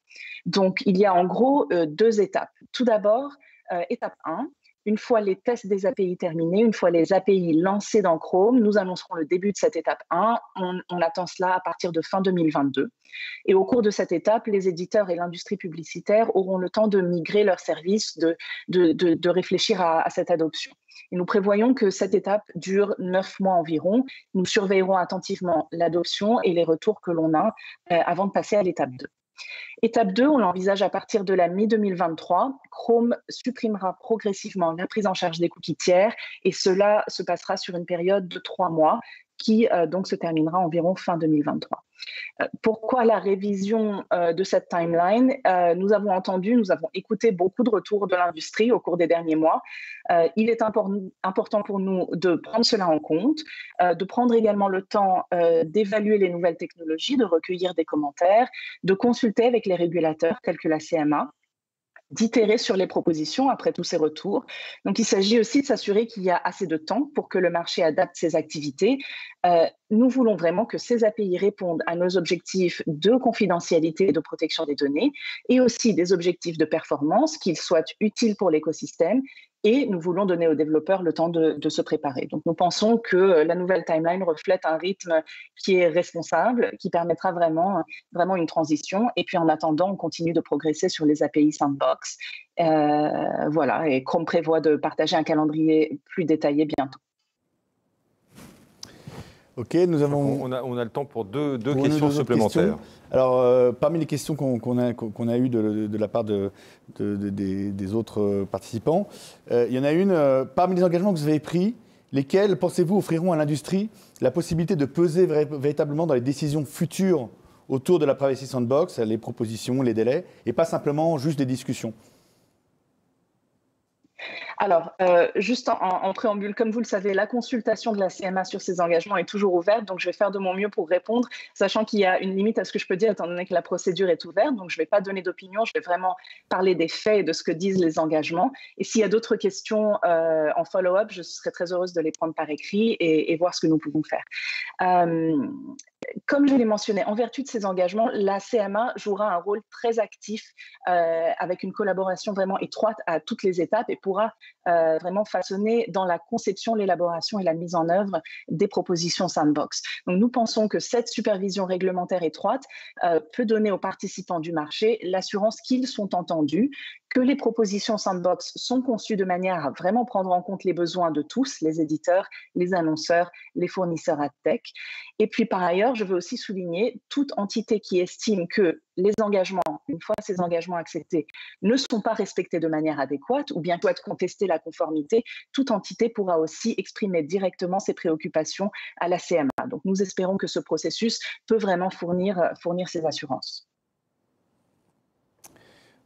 Donc, il y a en gros 2 étapes. Tout d'abord, étape 1. Une fois les tests des API terminés, une fois les API lancés dans Chrome, nous annoncerons le début de cette étape 1. On attend cela à partir de fin 2022. Et au cours de cette étape, les éditeurs et l'industrie publicitaire auront le temps de migrer leurs services, de réfléchir à cette adoption. Et nous prévoyons que cette étape dure 9 mois environ. Nous surveillerons attentivement l'adoption et les retours que l'on a avant de passer à l'étape 2. Étape 2, on l'envisage à partir de la mi-2023. Chrome supprimera progressivement la prise en charge des cookies tiers et cela se passera sur une période de 3 mois qui donc se terminera environ fin 2023. Pourquoi la révision de cette timeline ? Nous avons écouté beaucoup de retours de l'industrie au cours des derniers mois. Il est important pour nous de prendre cela en compte, de prendre également le temps d'évaluer les nouvelles technologies, de recueillir des commentaires, de consulter avec les régulateurs tels que la CMA, d'itérer sur les propositions après tous ces retours. Donc, il s'agit aussi de s'assurer qu'il y a assez de temps pour que le marché adapte ses activités. Nous voulons vraiment que ces API répondent à nos objectifs de confidentialité et de protection des données et aussi des objectifs de performance, qu'ils soient utiles pour l'écosystème. Et nous voulons donner aux développeurs le temps de se préparer. Donc, nous pensons que la nouvelle timeline reflète un rythme qui est responsable, qui permettra vraiment une transition. Et puis, en attendant, on continue de progresser sur les API Sandbox. Voilà, et Chrome prévoit de partager un calendrier plus détaillé bientôt. Ok, nous avons... On a le temps pour deux questions supplémentaires. Alors, parmi les questions qu'on a eues de la part des autres participants, il y en a une, parmi les engagements que vous avez pris, lesquels, pensez-vous, offriront à l'industrie la possibilité de peser véritablement dans les décisions futures autour de la Privacy Sandbox, les propositions, les délais, et pas simplement juste des discussions ? Alors, juste en préambule, comme vous le savez, la consultation de la CMA sur ces engagements est toujours ouverte, donc je vais faire de mon mieux pour répondre, sachant qu'il y a une limite à ce que je peux dire, étant donné que la procédure est ouverte, donc je ne vais pas donner d'opinion, je vais vraiment parler des faits et de ce que disent les engagements. Et s'il y a d'autres questions en follow-up, je serai très heureuse de les prendre par écrit et voir ce que nous pouvons faire. Comme je l'ai mentionné, en vertu de ces engagements, la CMA jouera un rôle très actif avec une collaboration vraiment étroite à toutes les étapes et pourra vraiment façonner dans la conception, l'élaboration et la mise en œuvre des propositions Sandbox. Donc nous pensons que cette supervision réglementaire étroite peut donner aux participants du marché l'assurance qu'ils sont entendus, que les propositions Sandbox sont conçues de manière à vraiment prendre en compte les besoins de tous, les éditeurs, les annonceurs, les fournisseurs ad tech. Et puis par ailleurs, je veux aussi souligner toute entité qui estime que les engagements, une fois ces engagements acceptés, ne sont pas respectés de manière adéquate ou bien souhaite contester la conformité, toute entité pourra aussi exprimer directement ses préoccupations à la CMA. Donc nous espérons que ce processus peut vraiment fournir ces assurances.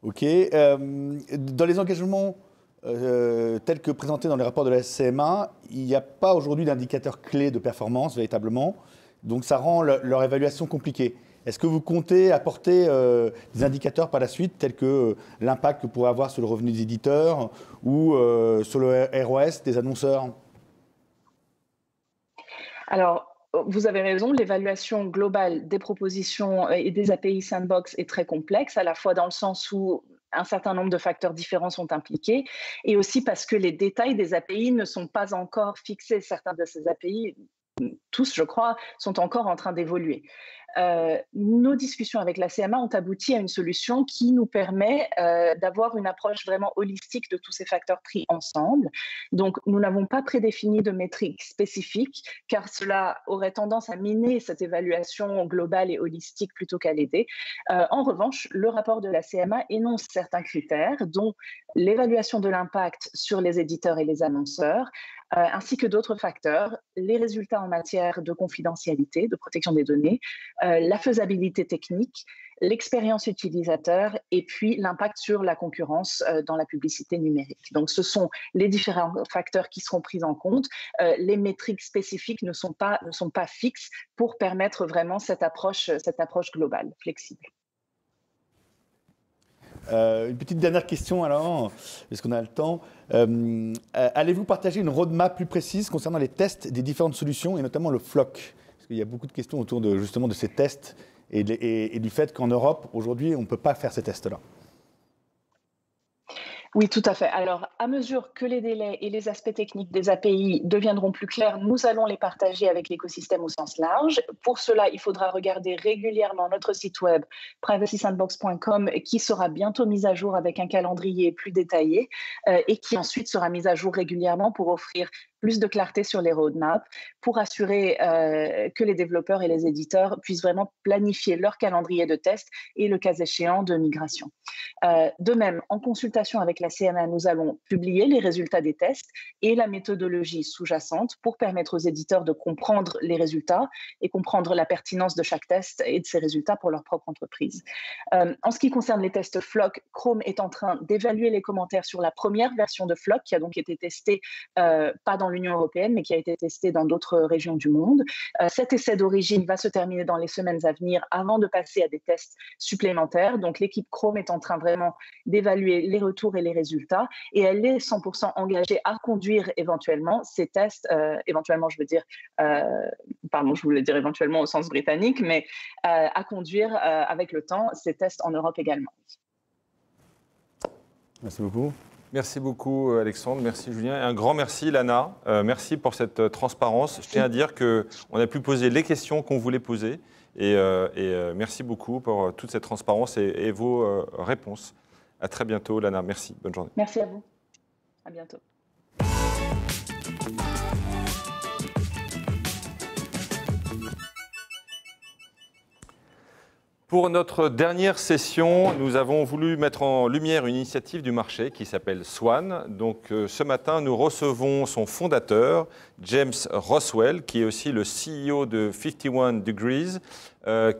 Ok. Dans les engagements tel que présenté dans les rapports de la CMA, il n'y a pas aujourd'hui d'indicateur clé de performance véritablement, donc ça rend leur évaluation compliquée. Est-ce que vous comptez apporter des indicateurs par la suite, tels que l'impact que pourrait avoir sur le revenu des éditeurs ou sur le ROS des annonceurs? Alors, vous avez raison, l'évaluation globale des propositions et des API Sandbox est très complexe, à la fois dans le sens où un certain nombre de facteurs différents sont impliqués, et aussi parce que les détails des API ne sont pas encore fixés. Certains de ces API, tous je crois, sont encore en train d'évoluer. Nos discussions avec la CMA ont abouti à une solution qui nous permet d'avoir une approche vraiment holistique de tous ces facteurs pris ensemble. Donc, nous n'avons pas prédéfini de métriques spécifiques, car cela aurait tendance à miner cette évaluation globale et holistique plutôt qu'à l'aider. En revanche, le rapport de la CMA énonce certains critères, dont l'évaluation de l'impact sur les éditeurs et les annonceurs, ainsi que d'autres facteurs, les résultats en matière de confidentialité, de protection des données, la faisabilité technique, l'expérience utilisateur et puis l'impact sur la concurrence dans la publicité numérique. Donc, ce sont les différents facteurs qui seront pris en compte. Les métriques spécifiques ne sont pas fixes pour permettre vraiment cette approche globale, flexible. Une petite dernière question alors, est-ce qu'on a le temps? Allez-vous partager une roadmap plus précise concernant les tests des différentes solutions et notamment le FLoC? Parce qu'il y a beaucoup de questions autour justement de ces tests et du fait qu'en Europe, aujourd'hui, on ne peut pas faire ces tests-là. Oui, tout à fait. Alors, à mesure que les délais et les aspects techniques des API deviendront plus clairs, nous allons les partager avec l'écosystème au sens large. Pour cela, il faudra regarder régulièrement notre site web privacysandbox.com qui sera bientôt mis à jour avec un calendrier plus détaillé et qui ensuite sera mis à jour régulièrement pour offrir plus de clarté sur les roadmaps, pour assurer que les développeurs et les éditeurs puissent vraiment planifier leur calendrier de tests et le cas échéant de migration. De même, en consultation avec la CMA, nous allons publier les résultats des tests et la méthodologie sous-jacente pour permettre aux éditeurs de comprendre les résultats et comprendre la pertinence de chaque test et de ses résultats pour leur propre entreprise. En ce qui concerne les tests FLoC, Chrome est en train d'évaluer les commentaires sur la première version de FLoC qui a donc été testée pas dans l'Union européenne, mais qui a été testé dans d'autres régions du monde. Cet essai d'origine va se terminer dans les semaines à venir avant de passer à des tests supplémentaires. Donc, l'équipe Chrome est en train vraiment d'évaluer les retours et les résultats et elle est 100% engagée à conduire éventuellement ces tests, éventuellement, je veux dire, pardon, je voulais dire éventuellement au sens britannique, mais à conduire avec le temps ces tests en Europe également. Merci beaucoup. Merci beaucoup Alexandre, merci Julien. Et un grand merci Lana, merci pour cette transparence. Je tiens à dire qu'on a pu poser les questions qu'on voulait poser et merci beaucoup pour toute cette transparence et vos réponses. À très bientôt Lana, merci, bonne journée. Merci à vous, à bientôt. Pour notre dernière session, nous avons voulu mettre en lumière une initiative du marché qui s'appelle Swan. Donc, ce matin, nous recevons son fondateur, James Roswell, qui est aussi le CEO de 51 Degrees,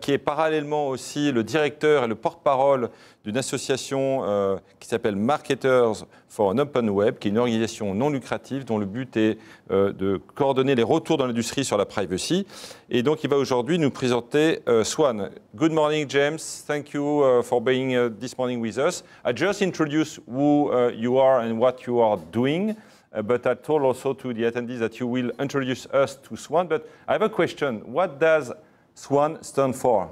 qui est parallèlement aussi le directeur et le porte-parole d'une association qui s'appelle Marketers for an Open Web, qui est une organisation non lucrative dont le but est de coordonner les retours dans l'industrie sur la privacy. Et donc, il va aujourd'hui nous présenter Swan. Good morning, James. Thank you for being this morning with us. I just introduced who you are and what you are doing. But I told also to the attendees that you will introduce us to Swan. But I have a question. What does Swan stand for?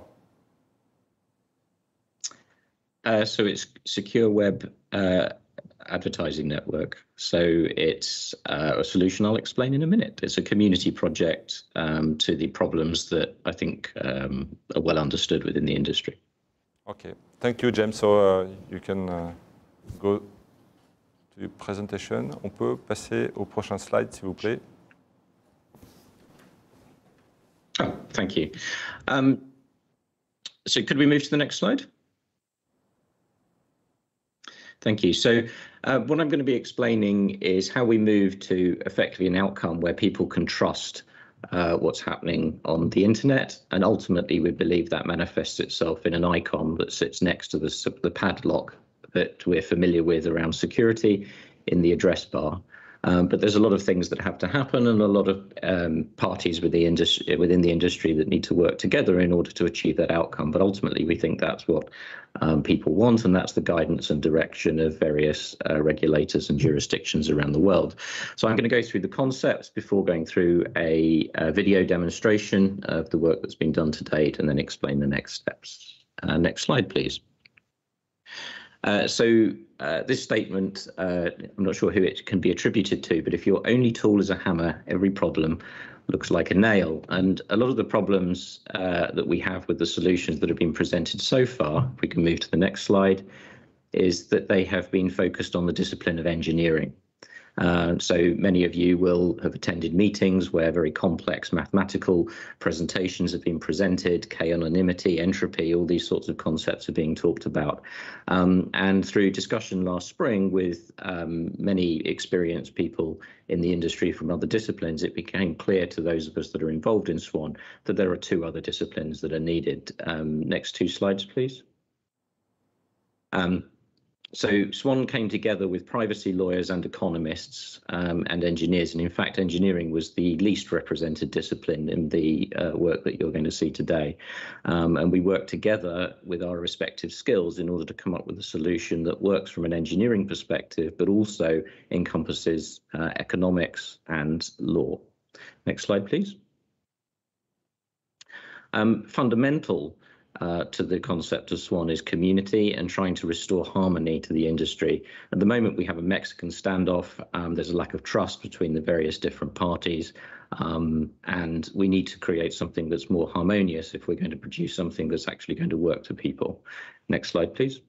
So it's Secure Web Advertising Network. So it's a solution I'll explain in a minute. It's a community project to the problems that I think are well understood within the industry. Okay, thank you, James. So you can go to the presentation. On peut passer au prochain slide, s'il vous plaît. Oh, thank you. So could we move to the next slide? Thank you. So what I'm going to be explaining is how we move to effectively an outcome where people can trust what's happening on the internet. And ultimately, we believe that manifests itself in an icon that sits next to the padlock that we're familiar with around security in the address bar. But there's a lot of things that have to happen and a lot of parties within the industry that need to work together in order to achieve that outcome. But ultimately, we think that's what people want, and that's the guidance and direction of various regulators and jurisdictions around the world. So I'm going to go through the concepts before going through a video demonstration of the work that's been done to date and then explain the next steps. Next slide, please. This statement, I'm not sure who it can be attributed to, but if your only tool is a hammer, every problem looks like a nail. And a lot of the problems that we have with the solutions that have been presented so far, if we can move to the next slide, is that they have been focused on the discipline of engineering. So many of you will have attended meetings where very complex mathematical presentations have been presented, K-anonymity, entropy, all these sorts of concepts are being talked about. And through discussion last spring with many experienced people in the industry from other disciplines, it became clear to those of us that are involved in SWAN that there are two other disciplines that are needed. Next two slides, please. So SWAN came together with privacy lawyers and economists and engineers. And in fact, engineering was the least represented discipline in the work that you're going to see today. And we worked together with our respective skills in order to come up with a solution that works from an engineering perspective, but also encompasses economics and law. Next slide, please. Fundamental to the concept of SWAN is community and trying to restore harmony to the industry. At the moment, we have a Mexican standoff. There's a lack of trust between the various different parties, and we need to create something that's more harmonious if we're going to produce something that's actually going to work for people. Next slide, please.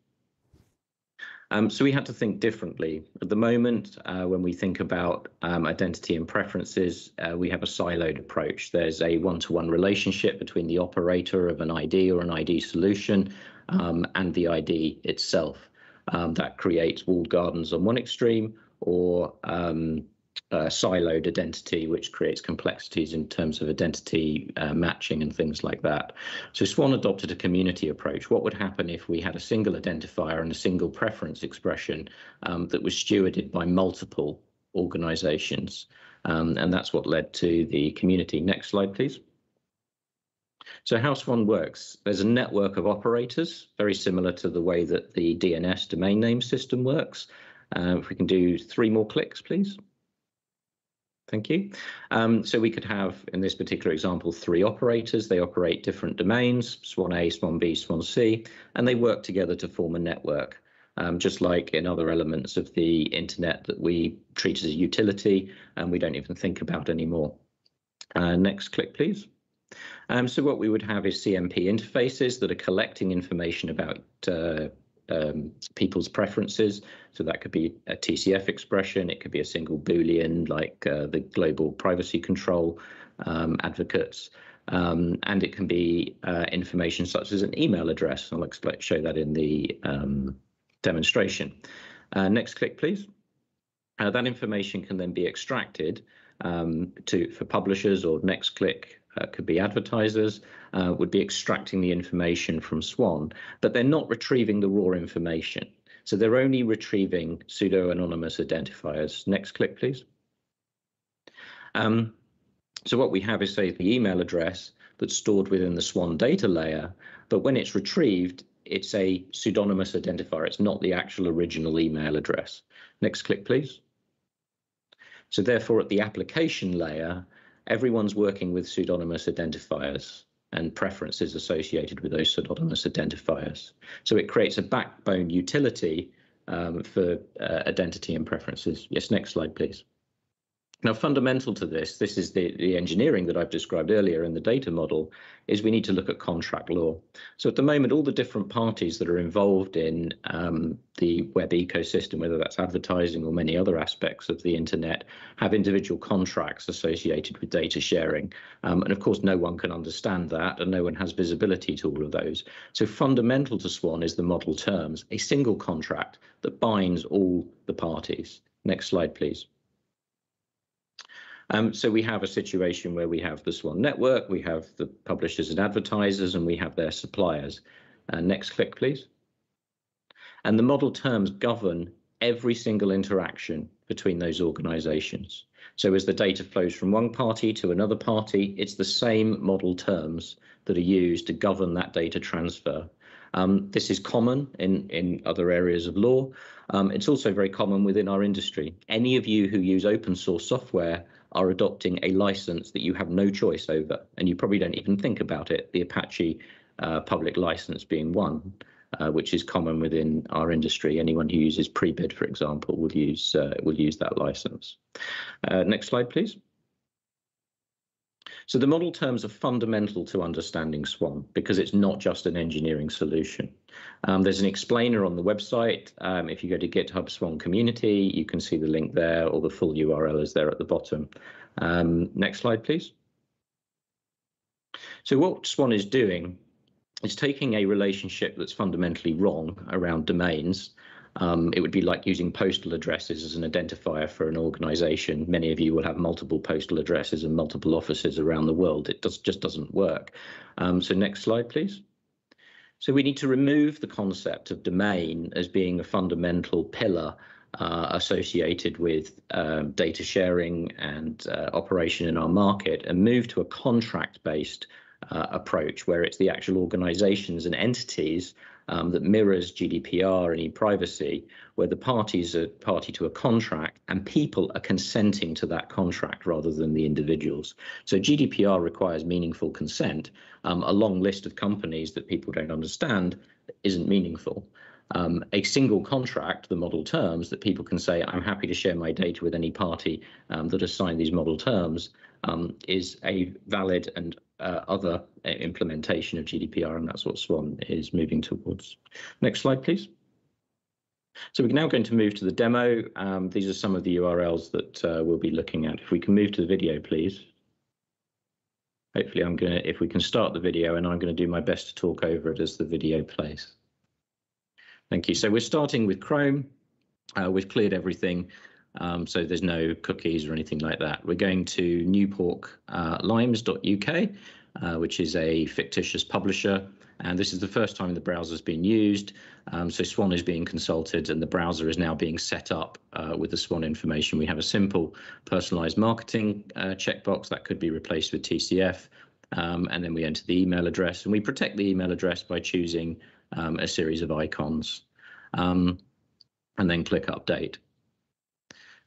So we had to think differently. At the moment, when we think about identity and preferences, we have a siloed approach. There's a one-to-one relationship between the operator of an ID or an ID solution and the ID itself. That creates walled gardens on one extreme, or siloed identity, which creates complexities in terms of identity matching and things like that. So SWAN adopted a community approach. What would happen if we had a single identifier and a single preference expression that was stewarded by multiple organizations? And that's what led to the community. Next slide, please. So how SWAN works, there's a network of operators, very similar to the way that the DNS domain name system works. If we can do 3 more clicks, please. Thank you. So we could have, in this particular example, 3 operators. They operate different domains, SWAN A, SWAN B, SWAN C, and they work together to form a network. Just like in other elements of the internet that we treat as a utility and we don't even think about anymore. Next click, please. So what we would have is CMP interfaces that are collecting information about people's preferences. So that could be a TCF expression, it could be a single Boolean like the global privacy control advocates, and it can be information such as an email address. I'll show that in the demonstration. Next click, please. That information can then be extracted for publishers, or next click could be advertisers, would be extracting the information from SWAN, but they're not retrieving the raw information. So they're only retrieving pseudo-anonymous identifiers. Next click, please. So what we have is, say, the email address that's stored within the SWAN data layer, but when it's retrieved, it's a pseudonymous identifier. It's not the actual original email address. Next click, please. So therefore, at the application layer, everyone's working with pseudonymous identifiers and preferences associated with those pseudonymous identifiers. So it creates a backbone utility for identity and preferences. Yes, next slide, please. Now, fundamental to this is the engineering that I've described earlier in the data model, is we need to look at contract law. So at the moment, all the different parties that are involved in the web ecosystem, whether that's advertising or many other aspects of the internet, have individual contracts associated with data sharing. And of course, no one can understand that, and no one has visibility to all of those. So fundamental to SWAN is the model terms, a single contract that binds all the parties. Next slide, please. So we have a situation where we have the SWAN network, we have the publishers and advertisers, and we have their suppliers. Next click, please. And the model terms govern every single interaction between those organizations. So as the data flows from one party to another party, it's the same model terms that are used to govern that data transfer. This is common in other areas of law. It's also very common within our industry. Any of you who use open source software are adopting a license that you have no choice over, and you probably don't even think about it, the Apache public license being one, which is common within our industry. Anyone who uses Prebid, for example, will use that license. Next slide, please. So the model terms are fundamental to understanding Swan because it's not just an engineering solution. There's an explainer on the website. If you go to GitHub Swan Community, you can see the link there, or the full URL is there at the bottom. Next slide, please. So what Swan is doing is taking a relationship that's fundamentally wrong around domains. It would be like using postal addresses as an identifier for an organization. Many of you will have multiple postal addresses and multiple offices around the world. It just doesn't work. So next slide, please. So we need to remove the concept of domain as being a fundamental pillar associated with data sharing and operation in our market, and move to a contract-based approach where it's the actual organizations and entities that mirrors GDPR and e-privacy, where the parties are party to a contract and people are consenting to that contract rather than the individuals. So GDPR requires meaningful consent. A long list of companies that people don't understand isn't meaningful. A single contract, the model terms, that people can say, I'm happy to share my data with any party that has signed these model terms, is a valid and other implementation of GDPR, and that's what Swan is moving towards. Next slide, please. So we're now going to move to the demo. These are some of the URLs that we'll be looking at. If we can move to the video, please. Hopefully if we can start the video, and I'm going to do my best to talk over it as the video plays. Thank you. So we're starting with Chrome. We've cleared everything. So there's no cookies or anything like that. We're going to newporklimes.uk, which is a fictitious publisher. And this is the first time the browser's been used. So Swan is being consulted and the browser is now being set up with the Swan information. We have a simple personalized marketing checkbox that could be replaced with TCF. And then we enter the email address, and we protect the email address by choosing a series of icons, and then click update.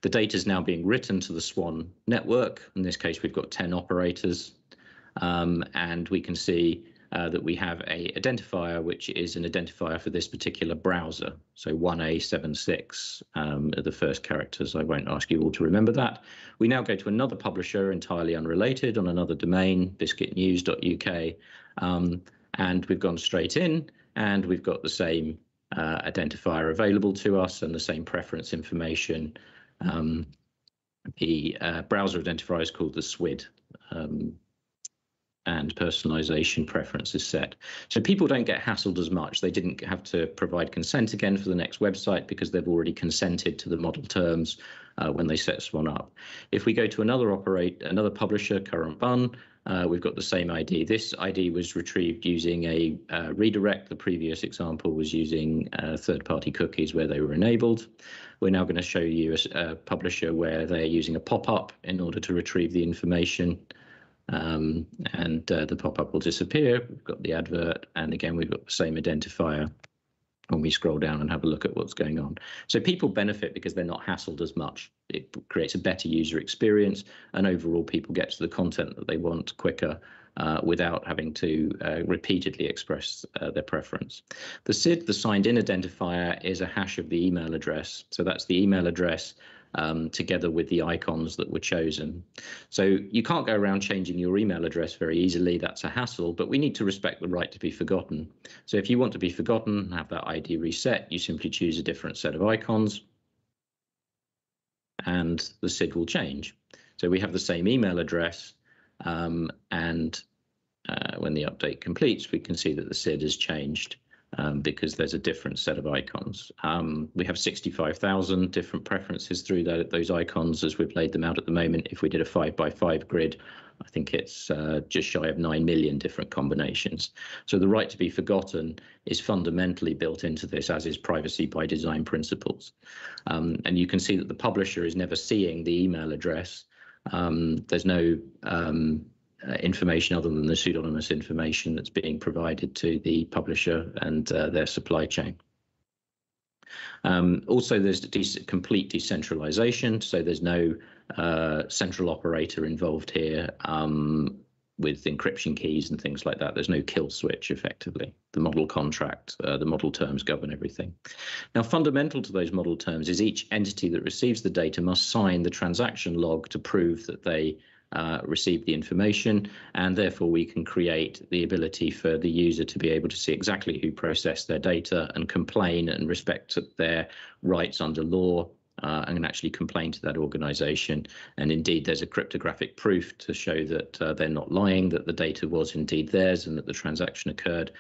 The data is now being written to the Swan network. In this case, we've got 10 operators, and we can see that we have a identifier, which is an identifier for this particular browser. So 1A76 are the first characters. I won't ask you all to remember that. We now go to another publisher entirely unrelated on another domain, biscuitnews.uk, and we've gone straight in, and we've got the same identifier available to us and the same preference information. The browser identifier is called the SWID, and personalization preference is set. So people don't get hassled as much. They didn't have to provide consent again for the next website because they've already consented to the model terms when they set Swan up. If we go to another publisher, Current Bun, we've got the same ID. This ID was retrieved using a redirect. The previous example was using third-party cookies where they were enabled. We're now going to show you a publisher where they're using a pop-up in order to retrieve the information. And the pop-up will disappear. We've got the advert, and again, we've got the same identifier when we scroll down and have a look at what's going on. So people benefit because they're not hassled as much. It creates a better user experience, and overall people get to the content that they want quicker without having to repeatedly express their preference. The SID, the signed in identifier, is a hash of the email address. So that's the email address together with the icons that were chosen. So you can't go around changing your email address very easily. That's a hassle, but we need to respect the right to be forgotten. So if you want to be forgotten and have that ID reset, you simply choose a different set of icons, and the SID will change. So we have the same email address, and when the update completes, we can see that the SID has changed because there's a different set of icons. We have 65,000 different preferences through those icons as we've laid them out at the moment. If we did a 5x5 grid, I think it's just shy of 9 million different combinations. So the right to be forgotten is fundamentally built into this, as is privacy by design principles. And you can see that the publisher is never seeing the email address. There's no information other than the pseudonymous information that's being provided to the publisher and their supply chain. Also, there's complete decentralization, so there's no central operator involved here with encryption keys and things like that. There's no kill switch, effectively. The model contract, the model terms govern everything. Now, fundamental to those model terms is each entity that receives the data must sign the transaction log to prove that they receive the information, and therefore we can create the ability for the user to be able to see exactly who processed their data and complain and respect their rights under law and actually complain to that organization. And indeed, there's a cryptographic proof to show that they're not lying, that the data was indeed theirs and that the transaction occurred,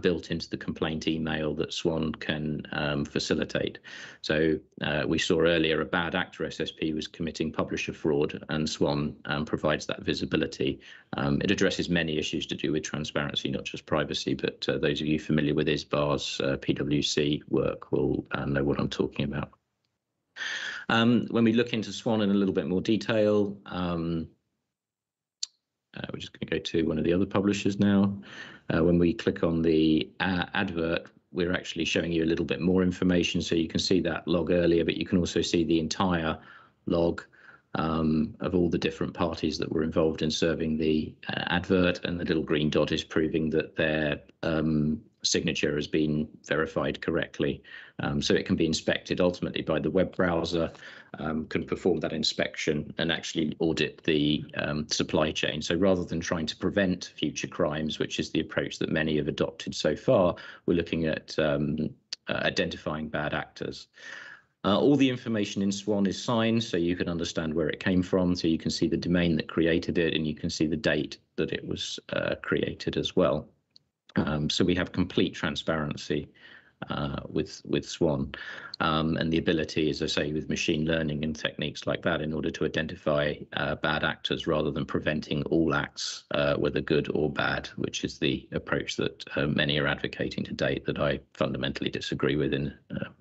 built into the complaint email that Swan can facilitate. So we saw earlier a bad actor SSP was committing publisher fraud, and Swan provides that visibility. It addresses many issues to do with transparency, not just privacy, but those of you familiar with ISBAR's PwC work will know what I'm talking about. When we look into Swan in a little bit more detail, we're just going to go to one of the other publishers now. When we click on the advert, we're actually showing you a little bit more information. So you can see that log earlier, but you can also see the entire log of all the different parties that were involved in serving the advert, and the little green dot is proving that their signature has been verified correctly. So it can be inspected ultimately by the web browser, can perform that inspection and actually audit the supply chain. So rather than trying to prevent future crimes, which is the approach that many have adopted so far, we're looking at identifying bad actors. All the information in Swan is signed, so you can understand where it came from. So you can see the domain that created it, and you can see the date that it was created as well. So we have complete transparency with Swan, and the ability, as I say, with machine learning and techniques like that, in order to identify bad actors rather than preventing all acts, whether good or bad, which is the approach that many are advocating to date, that I fundamentally disagree with. In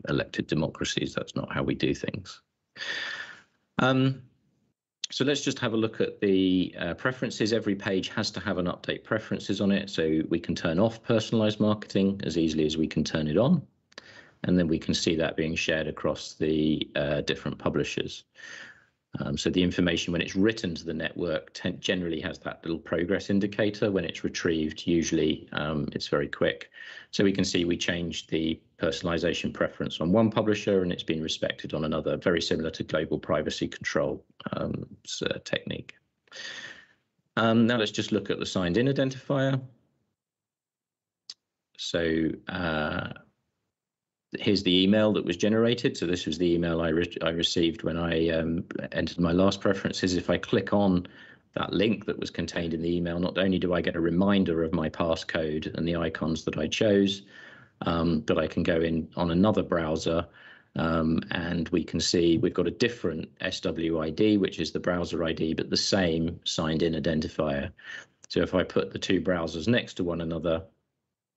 elected democracies, that's not how we do things. So let's just have a look at the preferences. Every page has to have an update preferences on it, so we can turn off personalized marketing as easily as we can turn it on. And then we can see that being shared across the different publishers. So the information, when it's written to the network, generally has that little progress indicator. When it's retrieved, usually it's very quick. So we can see we changed the personalization preference on one publisher and it's been respected on another, very similar to global privacy control technique. Now let's just look at the signed in identifier. So here's the email that was generated. So this was the email I received when I entered my last preferences. If I click on that link that was contained in the email, not only do I get a reminder of my passcode and the icons that I chose, but I can go in on another browser and we can see we've got a different SWID, which is the browser ID, but the same signed in identifier. So if I put the two browsers next to one another,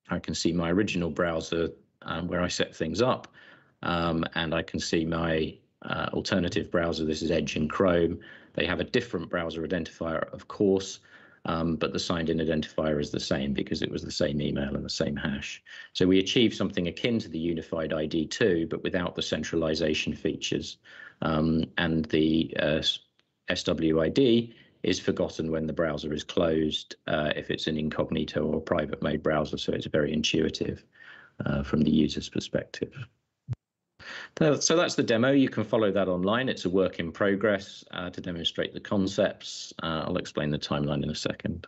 I can see my original browser where I set things up, and I can see my alternative browser. This is Edge and Chrome. They have a different browser identifier, of course, but the signed in identifier is the same because it was the same email and the same hash. So we achieve something akin to the unified ID too, but without the centralization features. And the SWID is forgotten when the browser is closed, if it's an incognito or private mode browser, so it's very intuitive from the user's perspective. So that's the demo. You can follow that online. It's a work in progress to demonstrate the concepts. I'll explain the timeline in a second.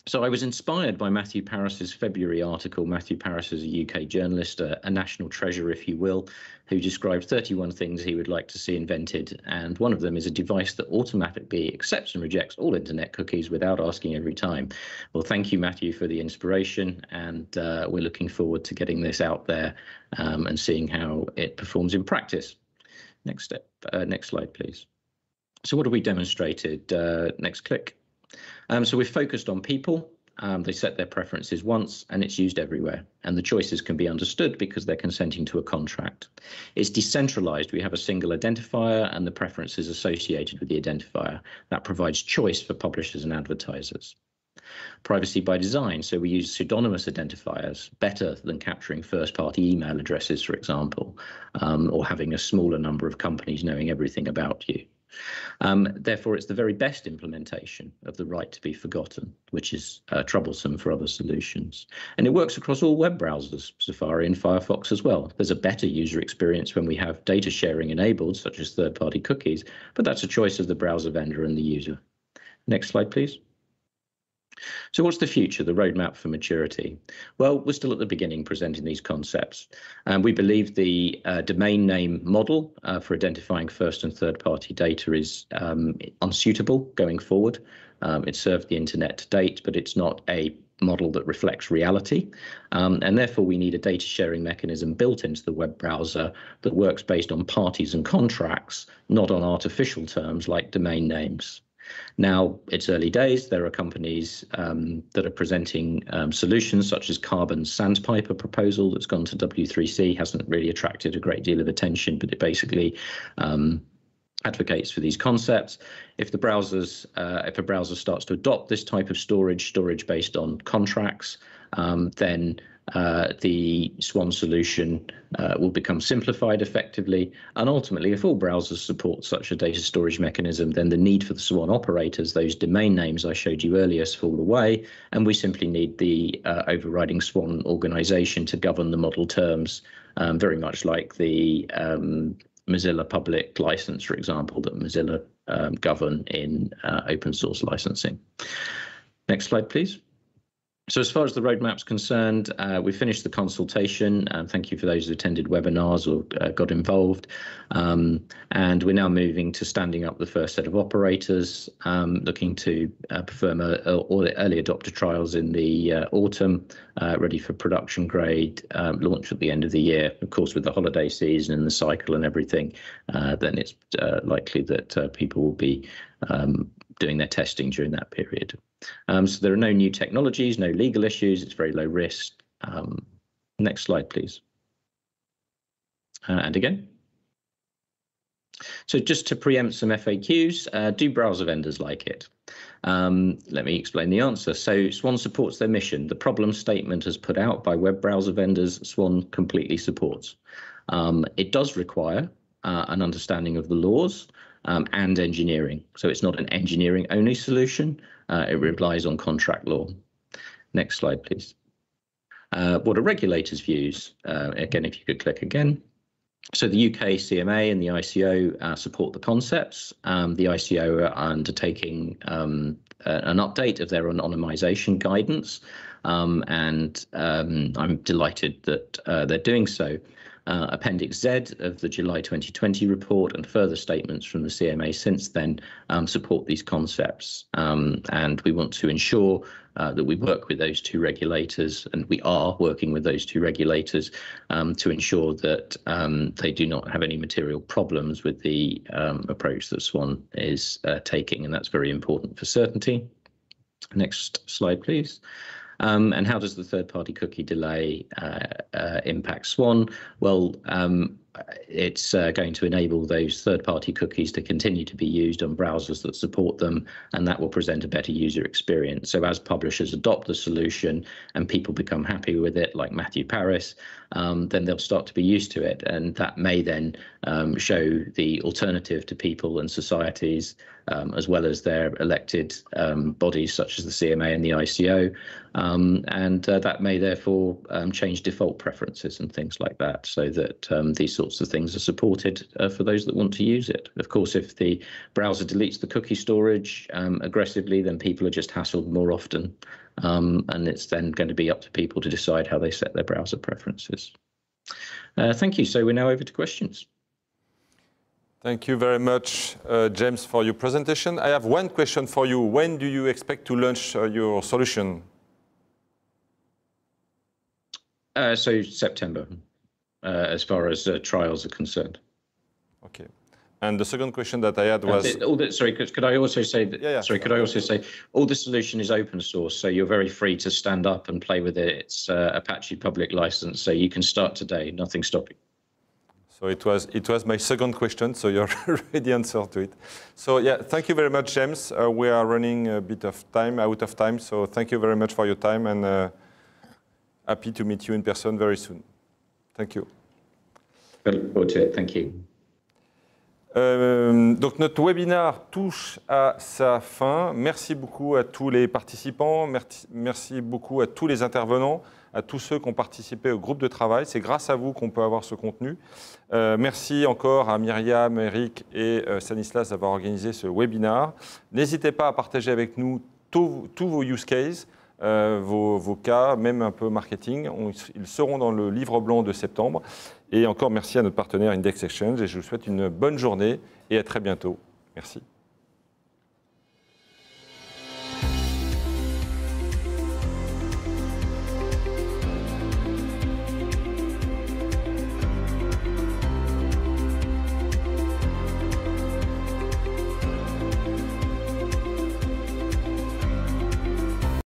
So I was inspired by Matthew Parris's February article. Matthew Parris is a UK journalist, a national treasure, if you will, who described 31 things he would like to see invented. And one of them is a device that automatically accepts and rejects all internet cookies without asking every time. Well, thank you, Matthew, for the inspiration. And we're looking forward to getting this out there and seeing how it performs in practice. Next slide, please. So what have we demonstrated? Next click. So we're focused on people. They set their preferences once and it's used everywhere. And the choices can be understood because they're consenting to a contract. It's decentralized. We have a single identifier and the preferences associated with the identifier. That provides choice for publishers and advertisers. Privacy by design. So we use pseudonymous identifiers, better than capturing first-party email addresses, for example, or having a smaller number of companies knowing everything about you. Therefore, it's the very best implementation of the right to be forgotten, which is troublesome for other solutions. And it works across all web browsers, Safari and Firefox as well. There's a better user experience when we have data sharing enabled, such as third-party cookies, but that's a choice of the browser vendor and the user. Next slide, please. So what's the future, the roadmap for maturity? Well, we're still at the beginning presenting these concepts. We believe the domain name model for identifying first and third party data is unsuitable going forward. It served the internet to date, but it's not a model that reflects reality. And therefore, we need a data sharing mechanism built into the web browser that works based on parties and contracts, not on artificial terms like domain names. Now, it's early days. There are companies that are presenting solutions such as Carbon's Sandpiper proposal that's gone to W3C, hasn't really attracted a great deal of attention, but it basically advocates for these concepts. If a browser starts to adopt this type of storage based on contracts, then the Swan solution will become simplified effectively. And ultimately, if all browsers support such a data storage mechanism, then the need for the Swan operators, those domain names I showed you earlier, fall away. And we simply need the overriding Swan organization to govern the model terms, very much like the Mozilla public license, for example, that Mozilla govern in open source licensing. Next slide, please. So as far as the roadmap's concerned, we finished the consultation. Thank you for those who attended webinars or got involved. And we're now moving to standing up the first set of operators, looking to perform early adopter trials in the autumn, ready for production grade launch at the end of the year. Of course, with the holiday season and the cycle and everything, then it's likely that people will be doing their testing during that period. So there are no new technologies, no legal issues. It's very low risk. Next slide, please. And again. So just to preempt some FAQs, do browser vendors like it? Let me explain the answer. So Swan supports their mission. The problem statement as put out by web browser vendors, Swan completely supports. It does require an understanding of the laws and engineering. So it's not an engineering only solution. It relies on contract law. Next slide, please. What are regulators' views? Again, if you could click again. So the UK CMA and the ICO support the concepts. The ICO are undertaking an update of their anonymization guidance. And I'm delighted that they're doing so. Appendix Z of the July 2020 report and further statements from the CMA since then support these concepts. And we want to ensure that we work with those two regulators, and we are working with those two regulators to ensure that they do not have any material problems with the approach that Swan is taking, and that's very important for certainty. Next slide, please. And how does the third-party cookie delay impact Swan? Well, it's going to enable those third-party cookies to continue to be used on browsers that support them, and that will present a better user experience. So as publishers adopt the solution and people become happy with it, like Matthew Parris, then they'll start to be used to it, and that may then show the alternative to people and societies, as well as their elected bodies such as the CMA and the ICO, and that may therefore change default preferences and things like that, so that these sorts of things are supported for those that want to use it. Of course, if the browser deletes the cookie storage aggressively, then people are just hassled more often. and it's then going to be up to people to decide how they set their browser preferences. Thank you. So we're now over to questions. Thank you very much, James, for your presentation. I have one question for you. When do you expect to launch your solution? So September, as far as trials are concerned. Okay. And the second question that I had was... sorry, could I also say that? Yeah, sorry, could I also say all the solution is open source, so you're very free to stand up and play with it. It's Apache public license, so you can start today. Nothing stopping. So it was my second question, so you already answered to it. So yeah, thank you very much, James. We are running a bit of time, out of time, so thank you very much for your time, and happy to meet you in person very soon. Thank you. I look forward to it. Thank you. Donc notre webinaire touche à sa fin. Merci beaucoup à tous les participants, merci beaucoup à tous les intervenants, à tous ceux qui ont participé au groupe de travail. C'est grâce à vous qu'on peut avoir ce contenu. Merci encore à Myriam, Eric et Stanislas d'avoir organisé ce webinaire. N'hésitez pas à partager avec nous tous vos use cases, vos cas, même un peu marketing. Ils seront dans le livre blanc de septembre. Et encore merci à notre partenaire Index Exchange et je vous souhaite une bonne journée et à très bientôt. Merci.